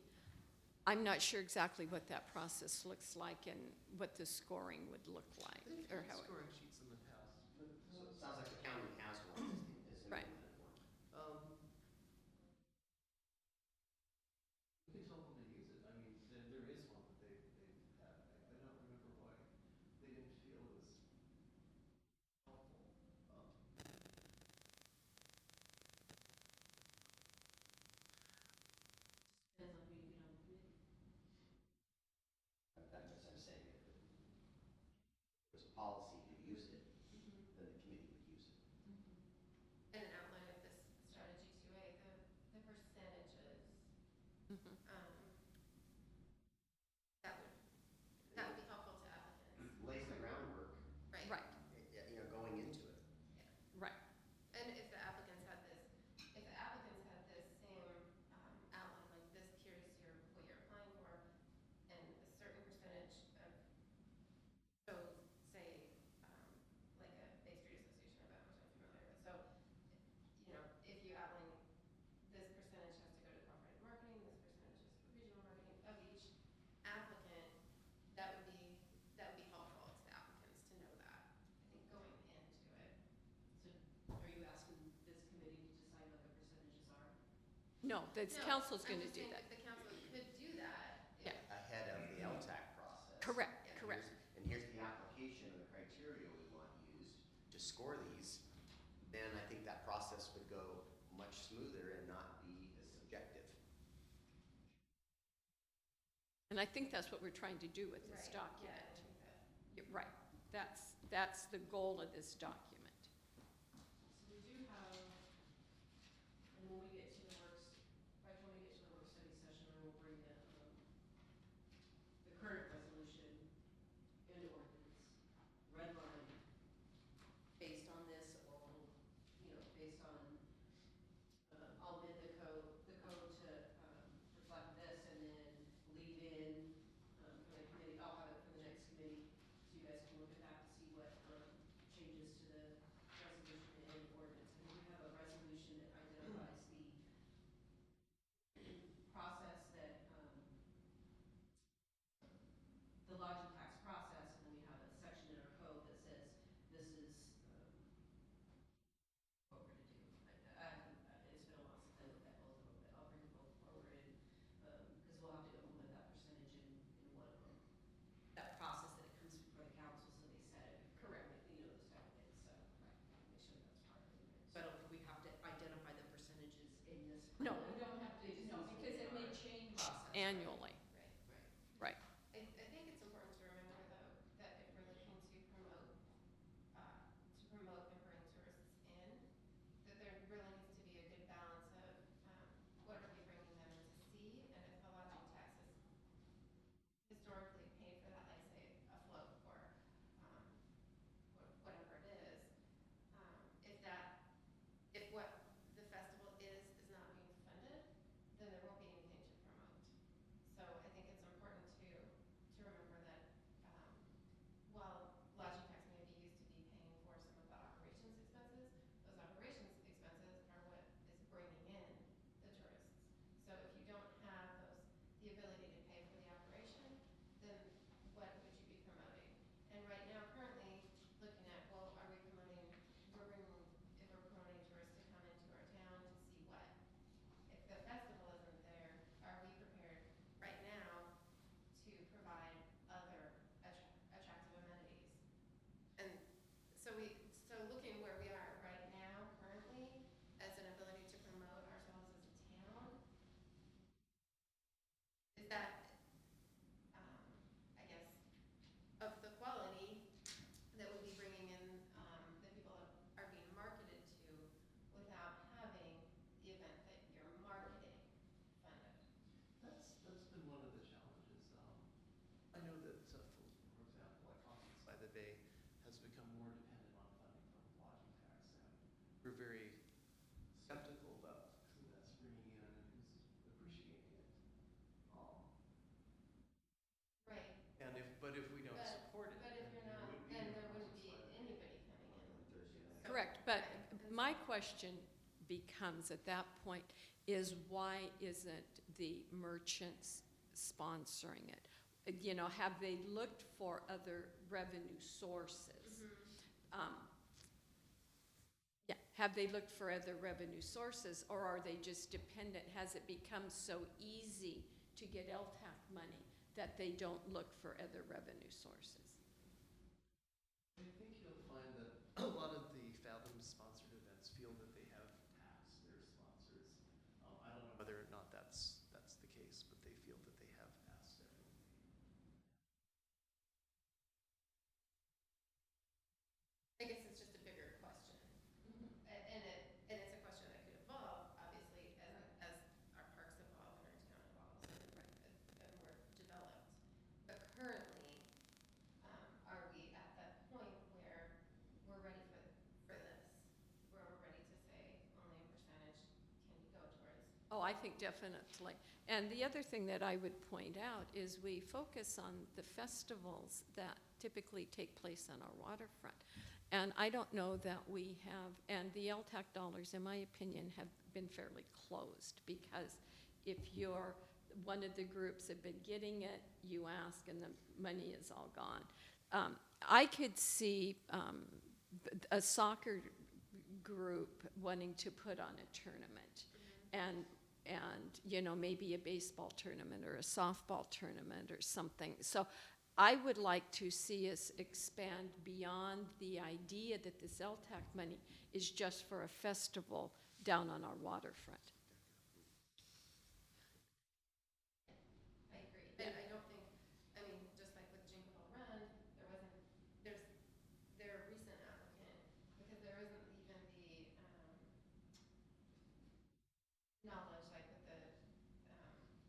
I'm not sure exactly what that process looks like and what the scoring would look like, or how it. Scoring sheets in the past. So it sounds like the county has one, is Right. implemented one. We can tell them to use it. I mean, there is one that they have. I don't remember why they didn't feel it was helpful. Depends on who you get on the committee. I guess I'm saying if it was a policy to use it, then the committee would use it. And an outline of this strategy 2A, the percentages, Mhm. that would be helpful to applicants. Lays the groundwork, Right. Right, going into it. right. And if the applicants had this same outline, like this, here's what you're applying for, and a certain percentage of shows, say, like a Bay Street Association event, which I'm familiar with. So, you know, if you outline this percentage has to go to cooperative marketing, this percentage is for regional marketing of each applicant, that would be helpful to the applicants to know that, I think, going into it. So are you asking this committee to decide what the percentages are? No, the No, council's I'm gonna just do saying that. The council could do that. Yeah. Ahead of the LTAC process. Correct, Yeah. correct. And here's the application and the criteria we want used to score these, then I think that process would go much smoother and not be as subjective. And I think that's what we're trying to do with this Right, document. yeah, I think that. You're right, that's the goal of this document. So we do have, and when we get to the works, by the time we get to the work study session, I will bring the current resolution and ordinance, red line, based on this, or, based on, I'll amend the code, No, You don't have to, no, because it may change Process. annually, Right. right. I think it's important to remember though, that if we're looking to promote and bring tourists in, that there really needs to be a good balance of, what are we bringing them in to see? And if the lodging tax is historically paid for that, like say a float or, whatever it is, if what the festival is not being funded, then there won't be anything to promote. So I think it's important to remember that, while lodging tax may be used to be paying for some of the operations expenses, those operations expenses are what is bringing in the tourists. So if you don't have the ability to pay for the operation, then what would you be promoting? And right now, currently, looking at, well, if we're promoting tourists to come into our town to see what? If the festival isn't there, are we prepared right now to provide other attractive amenities? And so looking where we are right now, currently, as an ability to promote ourselves as a town, is that, I guess, of the quality that would be bringing in, the people that are being marketed to without having the event that you're marketing funded? That's been one of the challenges. I know that, for example, like Hawkins by the Bay has become more dependent on funding from lodging tax, and we're very skeptical about who that's bringing in and who's appreciating it. Right. But if we don't But- support it, But if you're not, would be then no there wouldn't be process like that. anybody coming in. So- Correct, but Right. And my so- question becomes at that point is why isn't the merchants sponsoring it? You know, have they looked for other revenue sources? Yeah, have they looked for other revenue sources, or are they just dependent? Has it become so easy to get LTAC money that they don't look for other revenue sources? I think you'll find that a lot of the Fathom sponsored events feel that they have taxed their sponsors. I don't know whether or not that's the case, but they feel that they have asked everyone. I guess it's just a bigger question. And it's a question that could evolve, obviously, as our parks evolve and our town evolves and we're developed. But currently, are we at that point where we're ready for this? Where we're ready to say only a percentage can go towards? Oh, I think definitely. And the other thing that I would point out is we focus on the festivals that typically take place on our waterfront. And I don't know that we have, and the LTAC dollars, in my opinion, have been fairly closed, because if you're one of the groups that have been getting it, you ask and the money is all gone. I could see a soccer group wanting to put on a tournament, and you know, maybe a baseball tournament or a softball tournament or something. So I would like to see us expand beyond the idea that this LTAC money is just for a festival down on our waterfront. I agree. And I don't think, I mean, just like with Jingle Bell Run, they're a recent applicant, because there isn't even the, knowledge, like with the,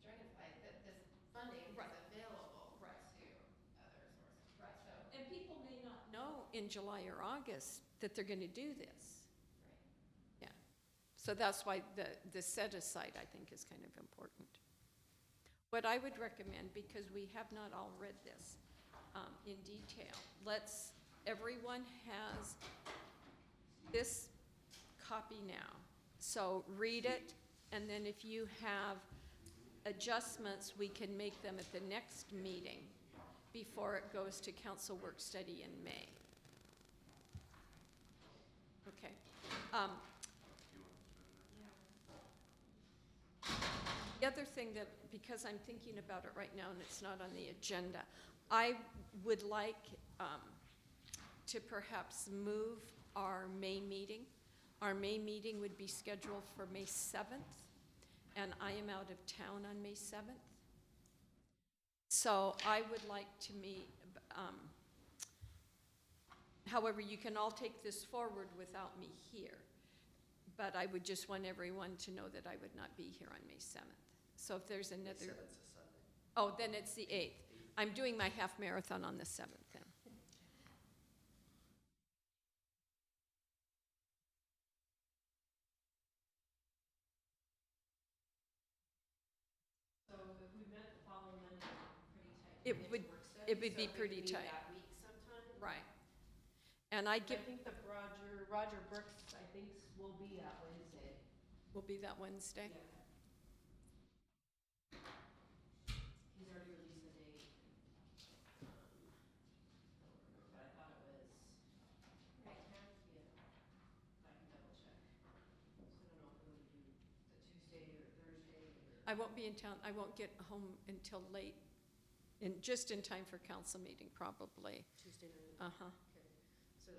Dragonfly, that this funding Right. is available Right. to other sources. Right. So, And people may not know in July or August that they're going to do this. right. Yeah. So that's why the set aside, I think, is kind of important. What I would recommend, because we have not all read this in detail, everyone has this copy now. So read it, and then if you have adjustments, we can make them at the next meeting before it goes to council work study in May. Okay. The other thing that, because I'm thinking about it right now and it's not on the agenda, I would like to perhaps move our May meeting. Our May meeting would be scheduled for May 7th. and I am out of town on May 7th. So I would like to meet, however, you can all take this forward without me here. But I would just want everyone to know that I would not be here on May 7th. So if there's May another, 7th's a Sunday. oh, then it's the 8th. I'm doing my half marathon on the 7th then. So if we met the following Monday, pretty tight. It to get would- to work study, it would be so we pretty meet tight. That week sometime. Right. And I I give, think the Roger Brooks, I think, will be that Wednesday. will be that Wednesday. Yeah. He's already released the date. I don't remember, but I thought it was, yeah, I can double check. So I don't know if we would do the Tuesday or Thursday or. I won't be in town, I won't get home until late, just in time for council meeting, probably. Tuesday night. Uh-huh. Okay, so.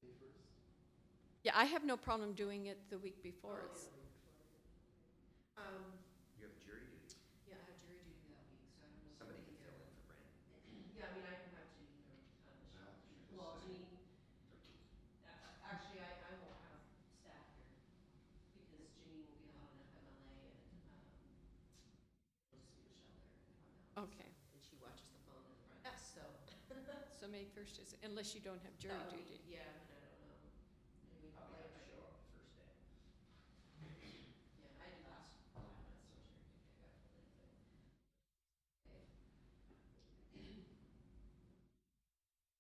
May 1st? Yeah, I have no problem doing it the week before. It's, You have jury duty. Yeah, I have jury duty that week, so I don't know. if Somebody I'll can be fill there. in for Brandon. Yeah, I mean, I can have Janine or Well, you just well, say- Janine, actually, I won't have staff here because Janine will be out on FMLA and, it'll just be Michelle there if I'm out. okay, And she watches the phone in the front desk, so. so May 1st is, unless you don't have jury That would be- duty. Yeah, I mean, I don't know. Maybe Probably have to like- show up the first day. Yeah, I did last time, that's so jury duty, I got pulled in, but. Okay.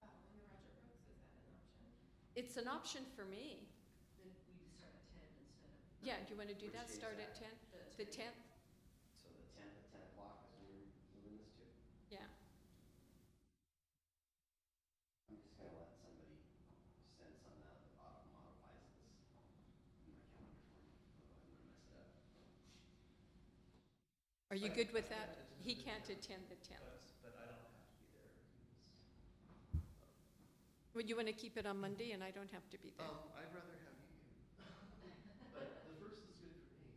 Following the Roger Brooks, is that an option? It's an option for me. Then we start at 10 instead of. Yeah, do you want to do Which that, day is start at that? 10? The 10th? So the 10th at 10 o'clock is when you're moving this to? Yeah. I'm just gonna let somebody send something out that modifies this in my calendar for me, otherwise I'm gonna mess it up. Are you good with that? Yeah, He can't attend the 10th. But I don't have to be there. Would you want to keep it on Monday and I don't have to be there? I'd rather have you. But the 1st is good for me.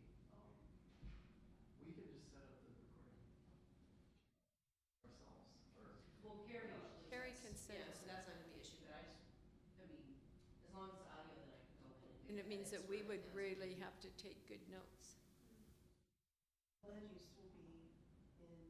We can just set up the recording ourselves, or. Well, Carrie usually. Carrie does. can set Yeah, it. so that's not gonna be an issue, but I mean, as long as it's audio, then I can go in and do. And it means that edits we for would the really have to take good notes. Land use will be in the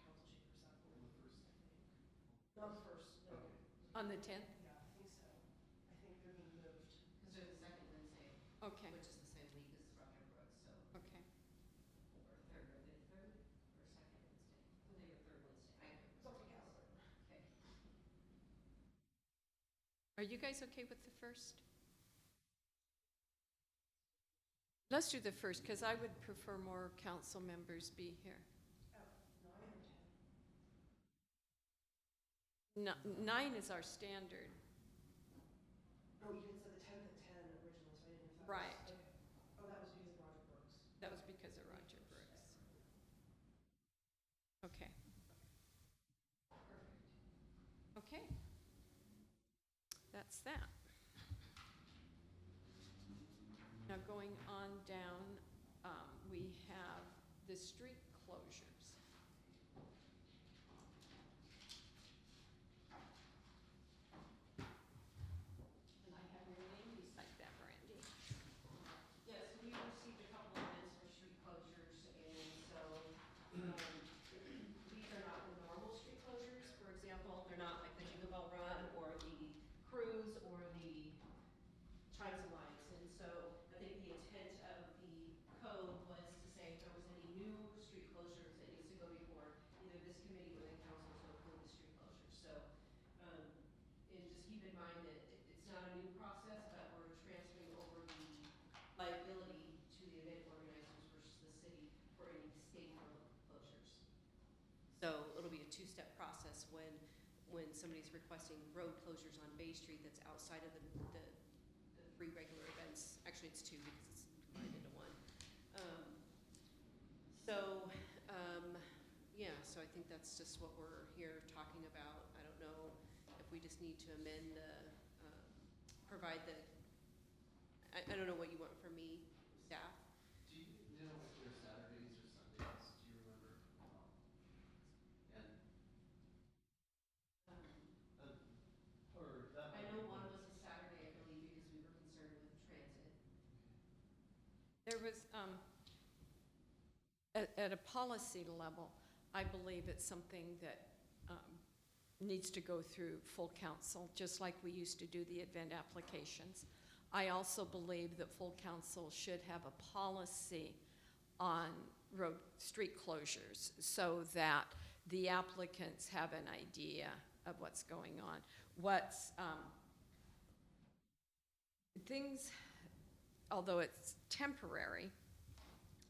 council chambers that On morning, the 1st. I think. Not the first, no. Okay. On the 10th? Yeah, I think so. I think they're being moved. Because they're the second Wednesday, Okay, which is the same week as Roger Brooks, so, okay. or third, are they third or second Wednesday? I think they were third Wednesday. I can't It's on the calendar. Okay. Are you guys okay with the 1st? Let's do the 1st, because I would prefer more council members be here. Oh, 9 or 10? 9 is our standard. Oh, you didn't say the 10th at 10 originally, so I didn't know if that was. Right. Okay. Oh, that was because of Roger Brooks. That was because of Roger Brooks. Okay. Perfect. Okay. That's that. Now, going on down, we have the street closures. And I have your name beside that, Brandy. Yes, we received a couple of bids for street closures, and so, these are not the normal street closures. For example, they're not like the Jingle Bell Run or the cruise or the Chimes Alliance. And so I think the intent of the code was to say if there was any new street closures, it needs to go before either this committee or the council to approve the street closures. So, and just keep in mind that it's not a new process, but we're transferring over the liability to the event organizers versus the city for any state closures. So it'll be a two-step process when somebody's requesting road closures on Bay Street that's outside of the 3 regular events. Actually, it's 2 because it's combined into 1. Yeah, so I think that's just what we're here talking about. I don't know if we just need to amend the, provide the, I don't know what you want from me There was, at a policy level, I believe it's something that needs to go through full council, just like we used to do the event applications. I also believe that full council should have a policy on street closures so that the applicants have an idea of what's going on. Things, although it's temporary,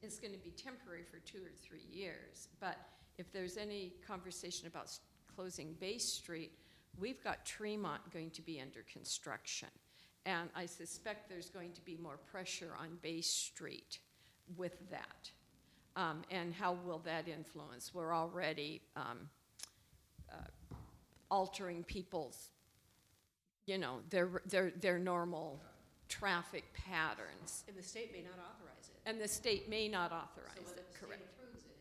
it's going to be temporary for 2 or 3 years. But if there's any conversation about closing Bay Street, we've got Tremont going to be under construction. And I suspect there's going to be more pressure on Bay Street with that. And how will that influence? We're already altering people's, their normal traffic patterns. And the state may not authorize it. And the state may not authorize So it, whether the correct? state approves it,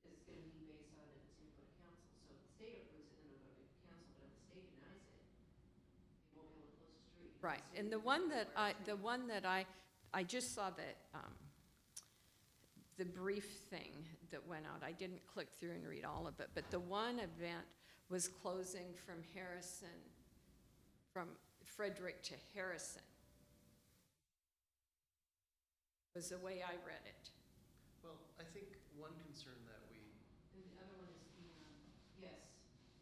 is gonna be based on if it's gonna go to council. So if the state approves it, then it'll go to council, but if the state denies it, they won't be able to close the street. Right, and the one that I just saw that, the brief thing that went out, I didn't click through and read all of it, but the one event was closing from Frederick to Harrison. Was the way I read it. Well, I think one concern that we, And the other one is the, yes,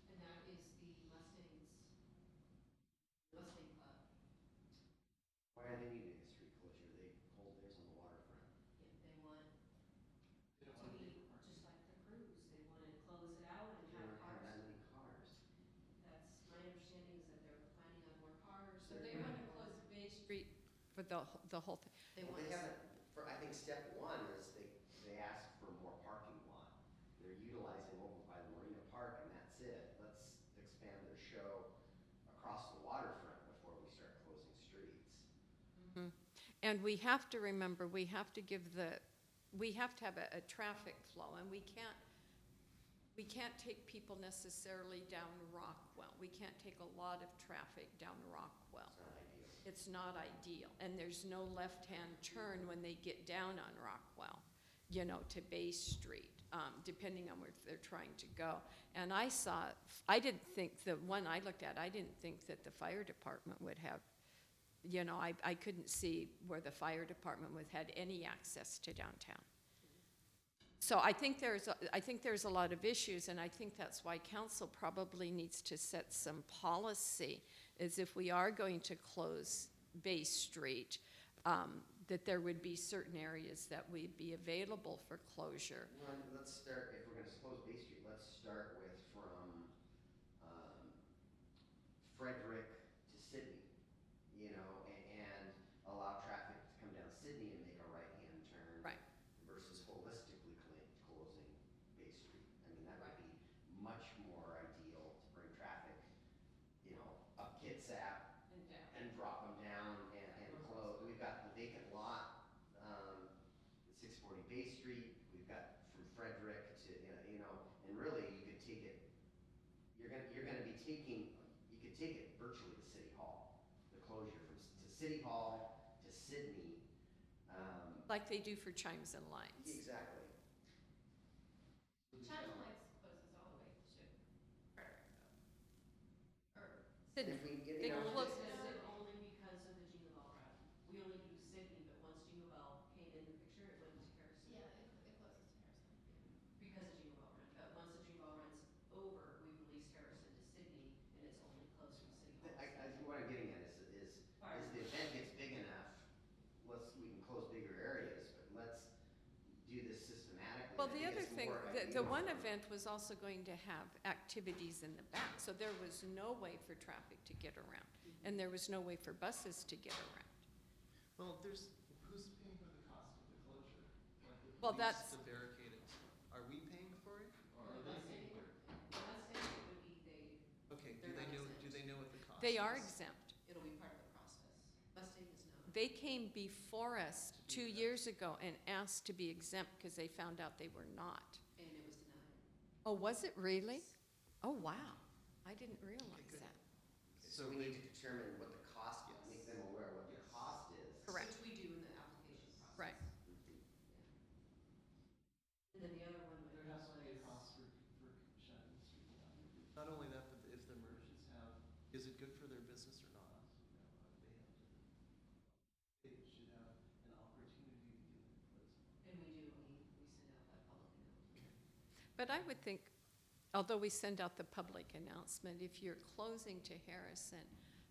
and that is the Mustang Club. Why are they needing a street closure? They hold theirs on the waterfront. Yeah, they want they don't to want to be just like the cruise. They want to close it out and They have don't have that cars. many cars. That's, my understanding is that they're planning on more cars. So they want to close Bay Street for the whole thing. They Well, want they to. haven't, I think step one is they ask for more parking lot. They're utilizing over by the Marina Park and that's it. Let's expand their show across the waterfront before we start closing streets. And we have to remember, we have to have a traffic flow, and we can't take people necessarily down Rockwell. We can't take a lot of traffic down Rockwell. It's not ideal. It's not ideal, and there's no left-hand turn when they get down on Rockwell, to Bay Street, depending on where they're trying to go. And I didn't think, the one I looked at, I didn't think that the fire department would have, I couldn't see where the fire department had any access to downtown. So I think there's a lot of issues, and I think that's why council probably needs to set some policy, is if we are going to close Bay Street, that there would be certain areas that would be available for closure. Well, let's start, if we're gonna close Bay Street, let's start with from, Frederick to Sydney, and allow traffic to come down Sydney and make a right-hand turn. Right. Versus holistically closing Bay Street. I mean, that would be much more ideal to bring traffic, up Kitsap And down. and drop them down and close. We've got the vacant lot, at 640 Bay Street. We've got from Frederick to, and really you could take it, you could take it virtually to City Hall. The closure to City Hall to Sydney. Like they do for Chimes and Lights. Exactly. Channel Lights closes all the way to Frederick, though. Or, Sydney. If we get, They you know, close- This is only because of the Jingle Bell Run. We only do Sydney, but once Jingle Bell came in the picture, it went to Harrison. yeah, it closes to Harrison. Because of Jingle Bell Run. But once the Jingle Bell Run's over, we release Harrison to Sydney, and it's only closed from City Hall. I think what I'm getting at is the event gets big enough, we can close bigger areas, but let's do this systematically. Well, I the think other it's thing, more the ideal one for- event was also going to have activities in the back, so there was no way for traffic to get around, and there was no way for buses to get around. well, who's paying for the cost of the closure? Like the Well, police, that's- the barricading. Are we paying for it, or are they paying for it? Mustang would be, Okay, They're not exempt. do they know what the cost is? They are exempt. it'll be part of the process. Mustang is not. They came before us 2 years ago and asked to be exempt because they found out they were not. And it was denied. Oh, was it really? Oh, wow. I didn't realize good. that. So we need to determine what the cost, make them aware of what the Yes. cost is. Correct. Which we do in the application process. their business or not. They have to, they should have an opportunity to give input. And we do, we send out that public announcement. But I would think, although we send out the public announcement, if you're closing to Harrison,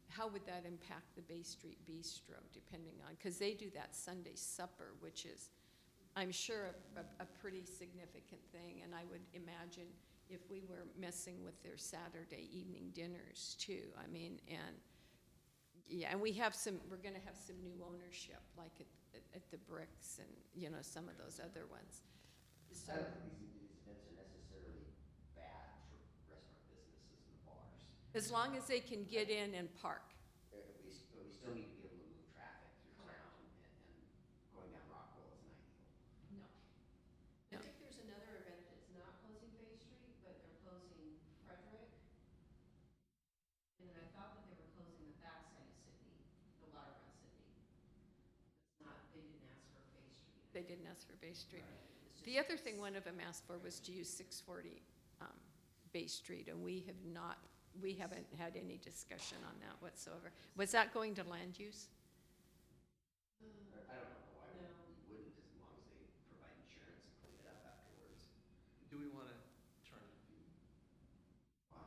how would that impact the Bay Street Bistro, depending on, because they do that Sunday supper, which is, I'm sure, a pretty significant thing, and I would imagine if we were messing with their Saturday evening dinners too, I mean, and, yeah, and we're gonna have some new ownership, like at the Bricks and, you know, some of those other ones. So, I don't think these events are necessarily bad for restaurant businesses and the bars. as long as they can get in and park. But we still need to be able to move traffic through town, and going down Rockwell isn't ideal. No. No. I think there's another event that's not closing Bay Street, but they're closing Frederick. And then I thought that they were closing the backside of Sydney, the waterfront Sydney. It's not, they didn't ask for Bay Street. They didn't ask for Bay Street. It's The just- other thing one of them asked for was to use 640 Bay Street, and we haven't had any discussion on that whatsoever. Was that going to land use? I don't know why No. we wouldn't, as long as they provide insurance and clean it up afterwards. Do we want to charge a fee? Why?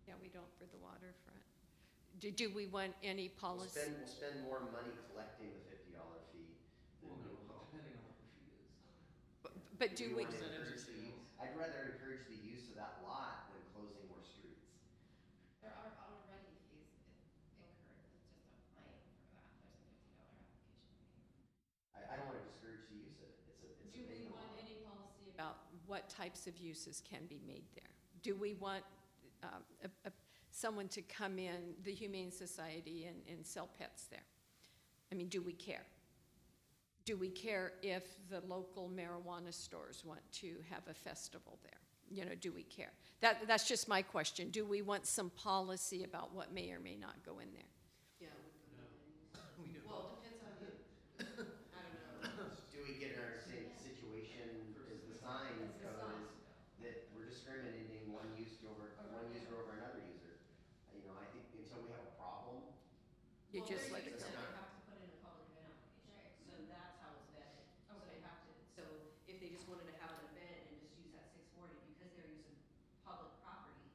Yeah, we don't for the waterfront. Do we want any policy? We'll spend more money collecting the $50 fee than Well, we no, will. depending on what the fee is. But do we, want to Percentage of encourage the sales. I'd rather encourage the use of that lot than closing more streets. There are already fees incurred with just applying for that. There's a $50 application fee. I don't want to discourage the use of it. It's do a we vacant want lot. any policy about what types of uses can be made there? Do we want someone to come in, the Humane Society, and sell pets there? I mean, do we care? Do we care if the local marijuana stores want to have a festival there? You know, do we care? That's just my question. Do we want some policy about what may or may not go in there? Yeah, it would go to land use. We do. Well, it depends on the, I don't know. Do we get in our same situation as the sign As the code sign. is that we're discriminating one user over another user? You know, I think until we have a problem, You Well, just their let it use go. They have to put in a public event application, Right. so that's how it's vetted. So they have to, so if they just wanted to have an event and just use that 640, because they're using public property,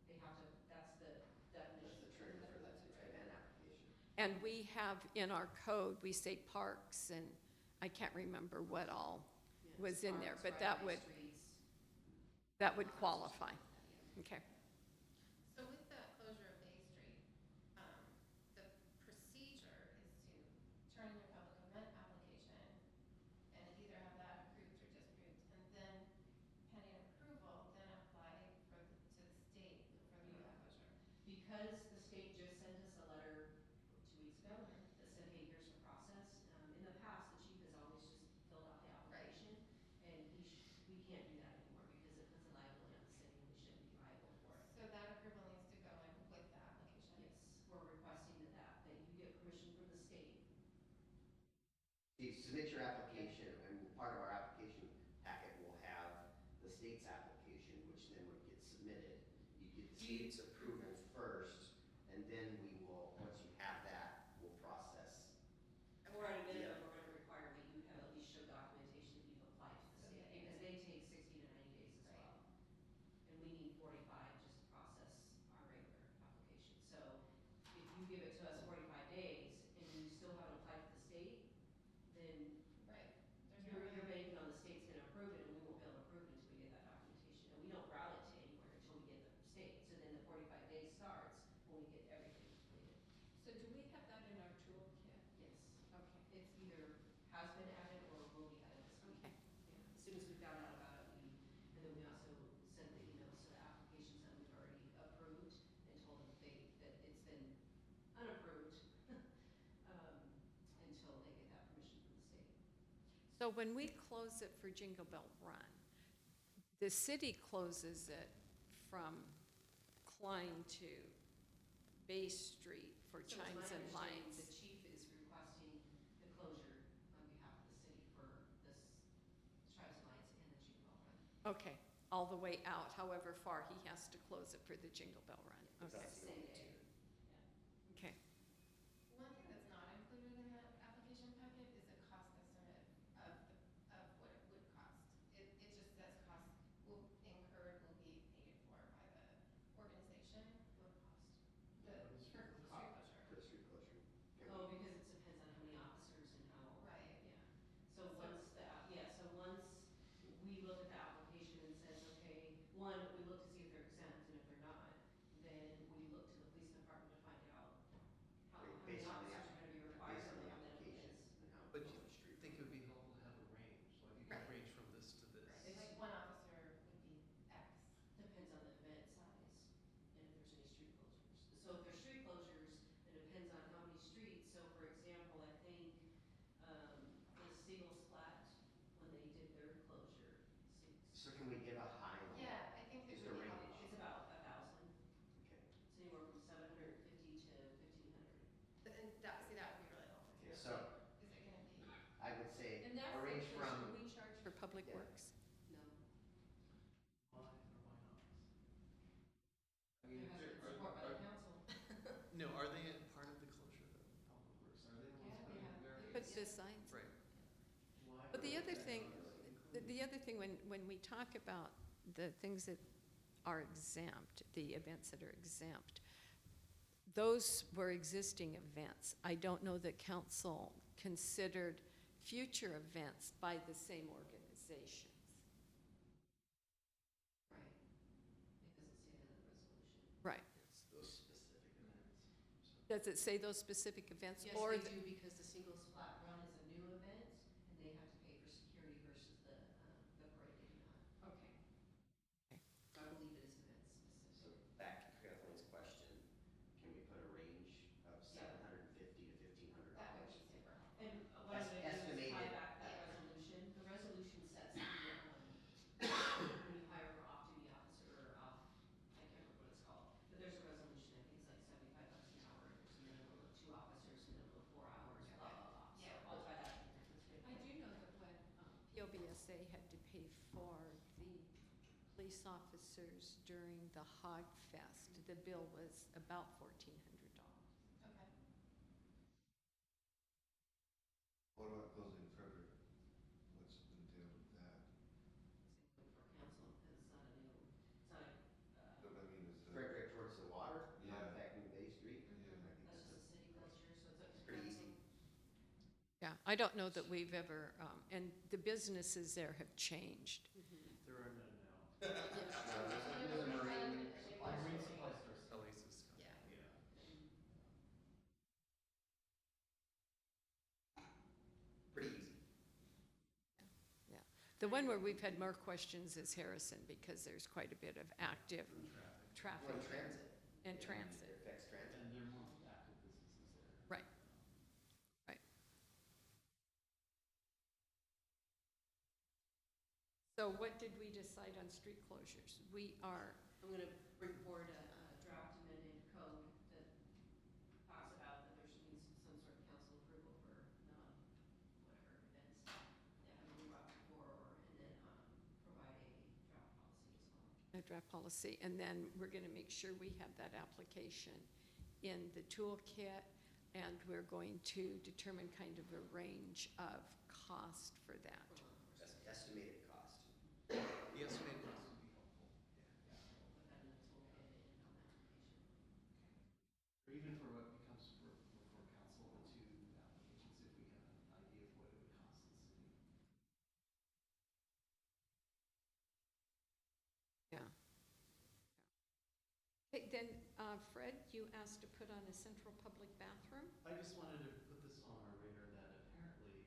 they have to, that's the definition. that's the trigger for that event application. And we have in our code, we say parks, and I can't remember what all Yeah, was in there, parks, but that right-of-way would, streets. that would qualify. Okay. So with the closure of Bay Street, the procedure is to turn in your public event application and either have that approved or disapproved, and then pending approval, then apply to the state for the closure. Because the state just sent us a letter 2 weeks ago that said, hey, here's the process. In the past, the chief has always just filled out the application, and we can't do that anymore because it puts a liability on the city, and we shouldn't be liable for it. So that approval needs to go in with the application. Yes, we're requesting that you get permission from the state. You submit your application, and part of our application packet will have the state's application, which then would get submitted. You get the state's approval first, and then we will, once you have that, we'll process. Or at a minimum, Yeah. we're gonna require that you have at least show documentation that you've applied to the state, because they take 60 to 90 days as well. And we need 45 just to process our regular application. So if you give it to us 45 days and you still haven't applied to the state, then Right. There's no you're way. banking on the state's gonna approve it, and we won't be able to approve it until we get that documentation. And we don't route it to anywhere until we get the state. So then the 45 days starts when we get everything completed. So do we have that in our toolkit? Yes. Okay. It's either has been added or will be added this week. Okay. Yeah, as soon as we found out about it, and then we also sent the emails to the applications that we've already approved and told them that it's been unapproved, until they get that permission from the state. So when we close it for Jingle Bell Run, the city closes it from Klein to Bay Street for So it's my Chimes and understanding Lights. The chief is requesting the closure on behalf of the city for this Chimes and Lights and the Jingle Bell Run. Okay, all the way out, however far he has to close it for the Jingle Bell Run. Okay. That's the Same only day. two. So can we give a high on that? Yeah, I think that Just would a be range. helpful. It's about 1,000. Okay. It's anywhere from 750 to 1,500. And that, see, that would be really helpful. Okay, so Is it gonna be? I would say And that's a range the question from, we charge for Public Yeah. Works. No. Why or why not? I mean, There has been support by the council. no, are they part of the closure of Public Works? Are they the ones Yeah, they putting have. their? Put the signs. Right. Why But the are other they thing, not the other thing, when we talk about the things that are exempt, the events that are exempt, those were existing events. I don't know that council considered future events by the same organizations. Right. It doesn't say that in the resolution. Right. it's those specific events. Does it say those specific events? Yes, or they the- do, because the single splat run is a new event, and they have to pay for security versus the parade they do not. Okay. So I believe it is event So specific. back to Kathleen's question, can we put a range of Yeah. $750 to $1,500? That would be super helpful. And what I'm gonna do is Estimated. tie back that Yeah. resolution. The resolution sets the, when you hire for off-duty officer or off, I can't remember what it's called, but there's a resolution, I think it's like $75 an hour, and there's a minimum of 2 officers, minimum of 4 hours, blah, blah, blah. So Yeah. I'll tie that in there. That's good. I do know that when POBSA had to pay for the police officers during the Hog Fest, the bill was about $1,400. Okay. What about closing Frederick? What's entailed with that? Same thing for council, because it's not a new, it's not a, No, but I mean, is Frederick towards the water, Yeah. not affecting Bay Street. Yeah. I think that's that's just a city closure, so it's up to pretty council. easy. Yeah, I don't know that we've ever, and the businesses there have changed. There are none now. There's a marine supply Marine store. supply stores, Elisa's. Yeah. Pretty easy. Yeah. The one where we've had more questions is Harrison, because there's quite a bit of active traffic Well, transit. and Yeah, transit. It affects transit. And there are more active businesses there. Right, right. So what did we decide on street closures? We are, I'm gonna bring forward a draft amended code that talks about that there should be some sort of council approval for whatever events that have been brought before, and then provide a draft policy as well. a draft policy, and then we're gonna make sure we have that application in the toolkit, and we're going to determine kind of a range of cost for that. That's estimated cost. The estimated cost would be helpful. We'll put that in the toolkit and on the application. Or even for what becomes before council, the two applications, if we have an idea of what it would cost the city. Yeah. Okay, then, Fred, you asked to put on a central public bathroom? I just wanted to put this on our radar that apparently,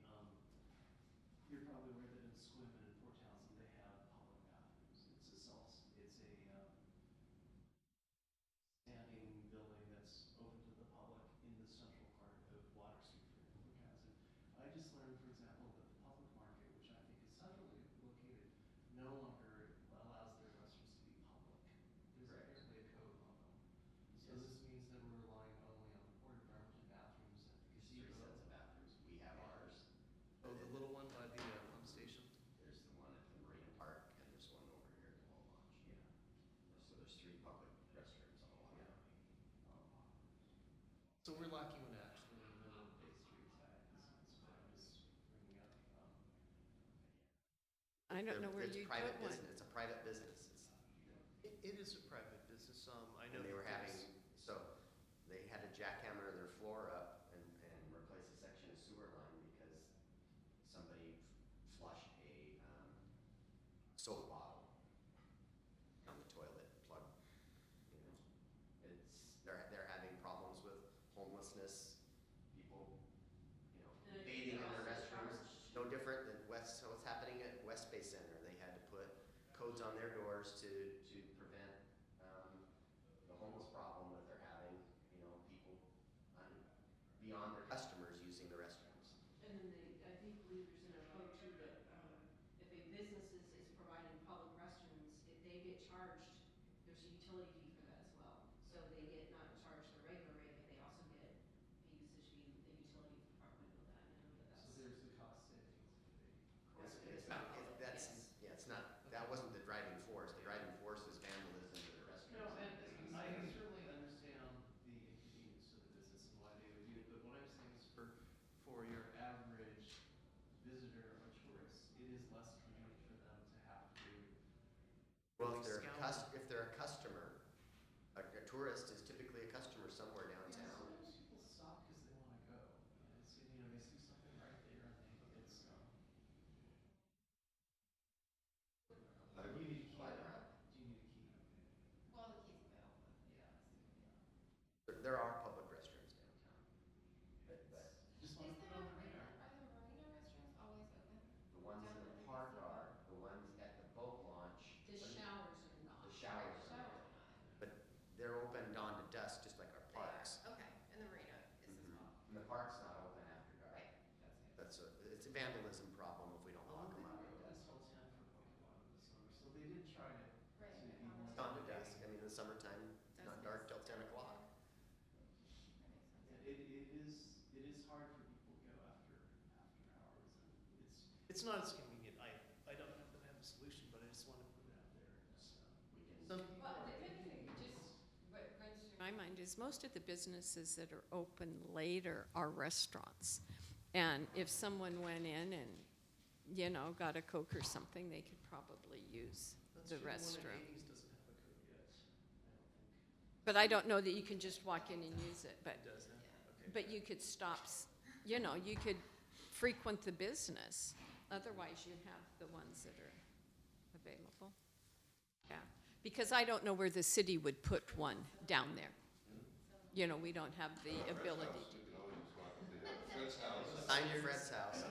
you're probably aware that in Sequim and in Port Townsend, they have public bathrooms. It's a standing building that's open to the public in the central part of Water Street for Port Townsend. I just learned, for example, that the public market, which I think is centrally located, no longer allows their restrooms to be public. There's Correct. apparently a code on them. So Yes. this means that we're relying only on the Port of Bremerton bathrooms at the There's 3 gazebo. sets of bathrooms. We have ours. Oh, the little one by the pump station? There's the one at the Marina Park, and there's one over here at the Wall Launch. Yeah. So there's 3 public restrooms all along. So we're lacking one actually in the middle of Bay Street, is what I'm just bringing up. I don't know where It's you private put one. business. It's a private business. It's, It is a private business, I know. and they were that having, there's- so they had to jackhammer their floor up and replace a section of sewer line because somebody flushed a soap bottle down the toilet plug. You know, they're having problems with homelessness, people, you know, And bathing in their they're also restrooms. charged- No different than what's happening at West Bay Center. They had to put codes on their doors to prevent the homeless problem that they're having, you know, people beyond their customers using the restrooms. And then I think, believe there's in a code too, that if a business is providing public utility fee for that as well. So they get not charged the regular rate, but they also get a usage fee, the utility department will know that, and I know that that's. So there's the cost savings if they. It's- It is it's not- not- That's, yes. yeah, it's not, that wasn't the driving force. The driving force is vandalism to the No, restaurants. and I certainly understand the inconvenience to the business and why they would do it, but what I'm saying is for your average visitor or tourist, it is less convenient for them to have to. Well, really scour. if they're a customer, a tourist is typically a customer somewhere Yeah, downtown. sometimes people stop because they want to go. And it's, you know, they see something right there and they get some. I- Do you need a key? Or broke. Do you need a key? Well, the key's available. Yeah. There are public restrooms downtown. But Just Is want to the put it on the marina, radar. are the marina restrooms always open? the ones in the park are, the ones at the boat launch. The showers are not. The showers are Showers not. are not in. But they're open dawn to dusk, just like our They are. parks. Okay, and the marina is as well. And the park's not open after dark. Right, that's good. It's a vandalism problem if we don't lock them out. That's till 10 for Pokemon in the summer, so they did try to. Right, to I be found more it. Dawn to dusk, I mean, in the summertime, it's Dusk not is dark till 10 dark, o'clock. yeah. That makes sense. Yeah, it is hard for people to go after hours, and it's not as convenient. I don't have a solution, but I just want to put it out there. So. We can. Some people Well, are the thinking thing it's- just what runs through my mind is most of the businesses that are open later are restaurants. And if someone went in and, you know, got a Coke or something, they could probably use That's the true, one restroom. at 80s doesn't have a code yet, I don't think. But I don't know that you can just walk in and use it, but, It does, huh? Okay. but you could stop, you know, you could frequent the business. Otherwise, you have the ones that are available. Yeah, because I don't know where the city would put one down there. You know, we don't have the ability to. You can always walk up to Fred's house. Sign Fred's house. The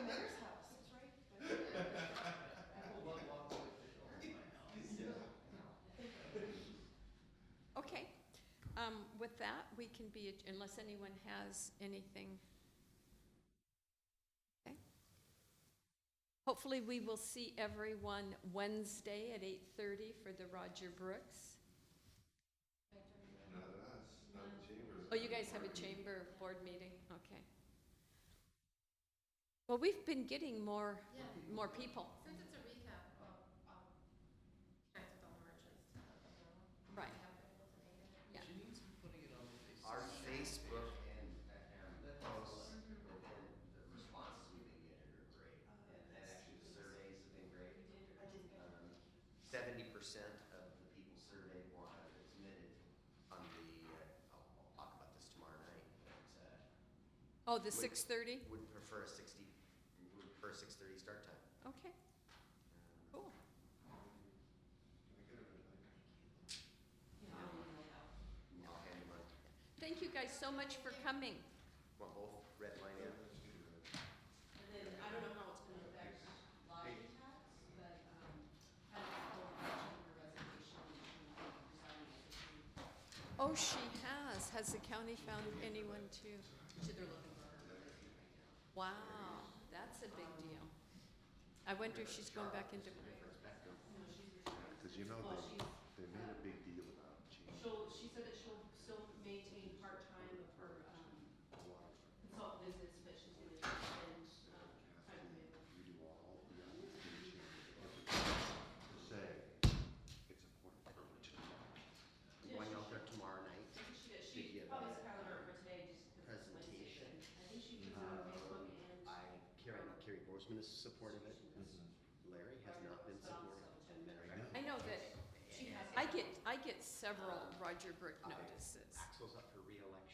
mayor's house, it's right. People love walking with the dog in my house. Okay, with that, we can be, unless anyone has anything. Okay. Hopefully, we will see everyone Wednesday at 8:30 for the Roger Brooks. Not us, not the chamber. Oh, you guys have a chamber board meeting? Okay. Well, we've been getting more people. Since it's a recap, I'll connect with all the merchants to let them know. Right. They haven't been able to make it. Yeah. Janine's been putting it on the Facebook. Our Facebook and That posts helps. and the responses we've been getting are great. And actually, the surveys have been great. I didn't go. 70% of the people surveyed submitted on the, I'll talk about this tomorrow night, but Oh, the 6:30? would prefer a 6:30 start time. Okay, cool. I'll hand them on. Thank you guys so much for coming. Want both red line in? And then, I don't know how it's gonna affect lodging tax, but, I don't know, chamber resignation, resigning as a chief. Oh, she has. Has the county found anyone to? So they're looking for her replacement right now. Wow, that's a big deal. I wonder if she's going back into. Because you know, Well, she's, they made a big deal about change. she said that she'll still maintain part-time of her, consult visits, but she's gonna extend, time available. We do all the application, to say, it's important for her to talk. I'm going out there tomorrow night. She give probably a calendar for today just because it's Wednesday. presentation. I think she puts it on Facebook and. Carrie Borsman is supportive of it. Larry has not been But also supportive. to I know that She has. I get several Roger Brook notices. Axel's up for reelection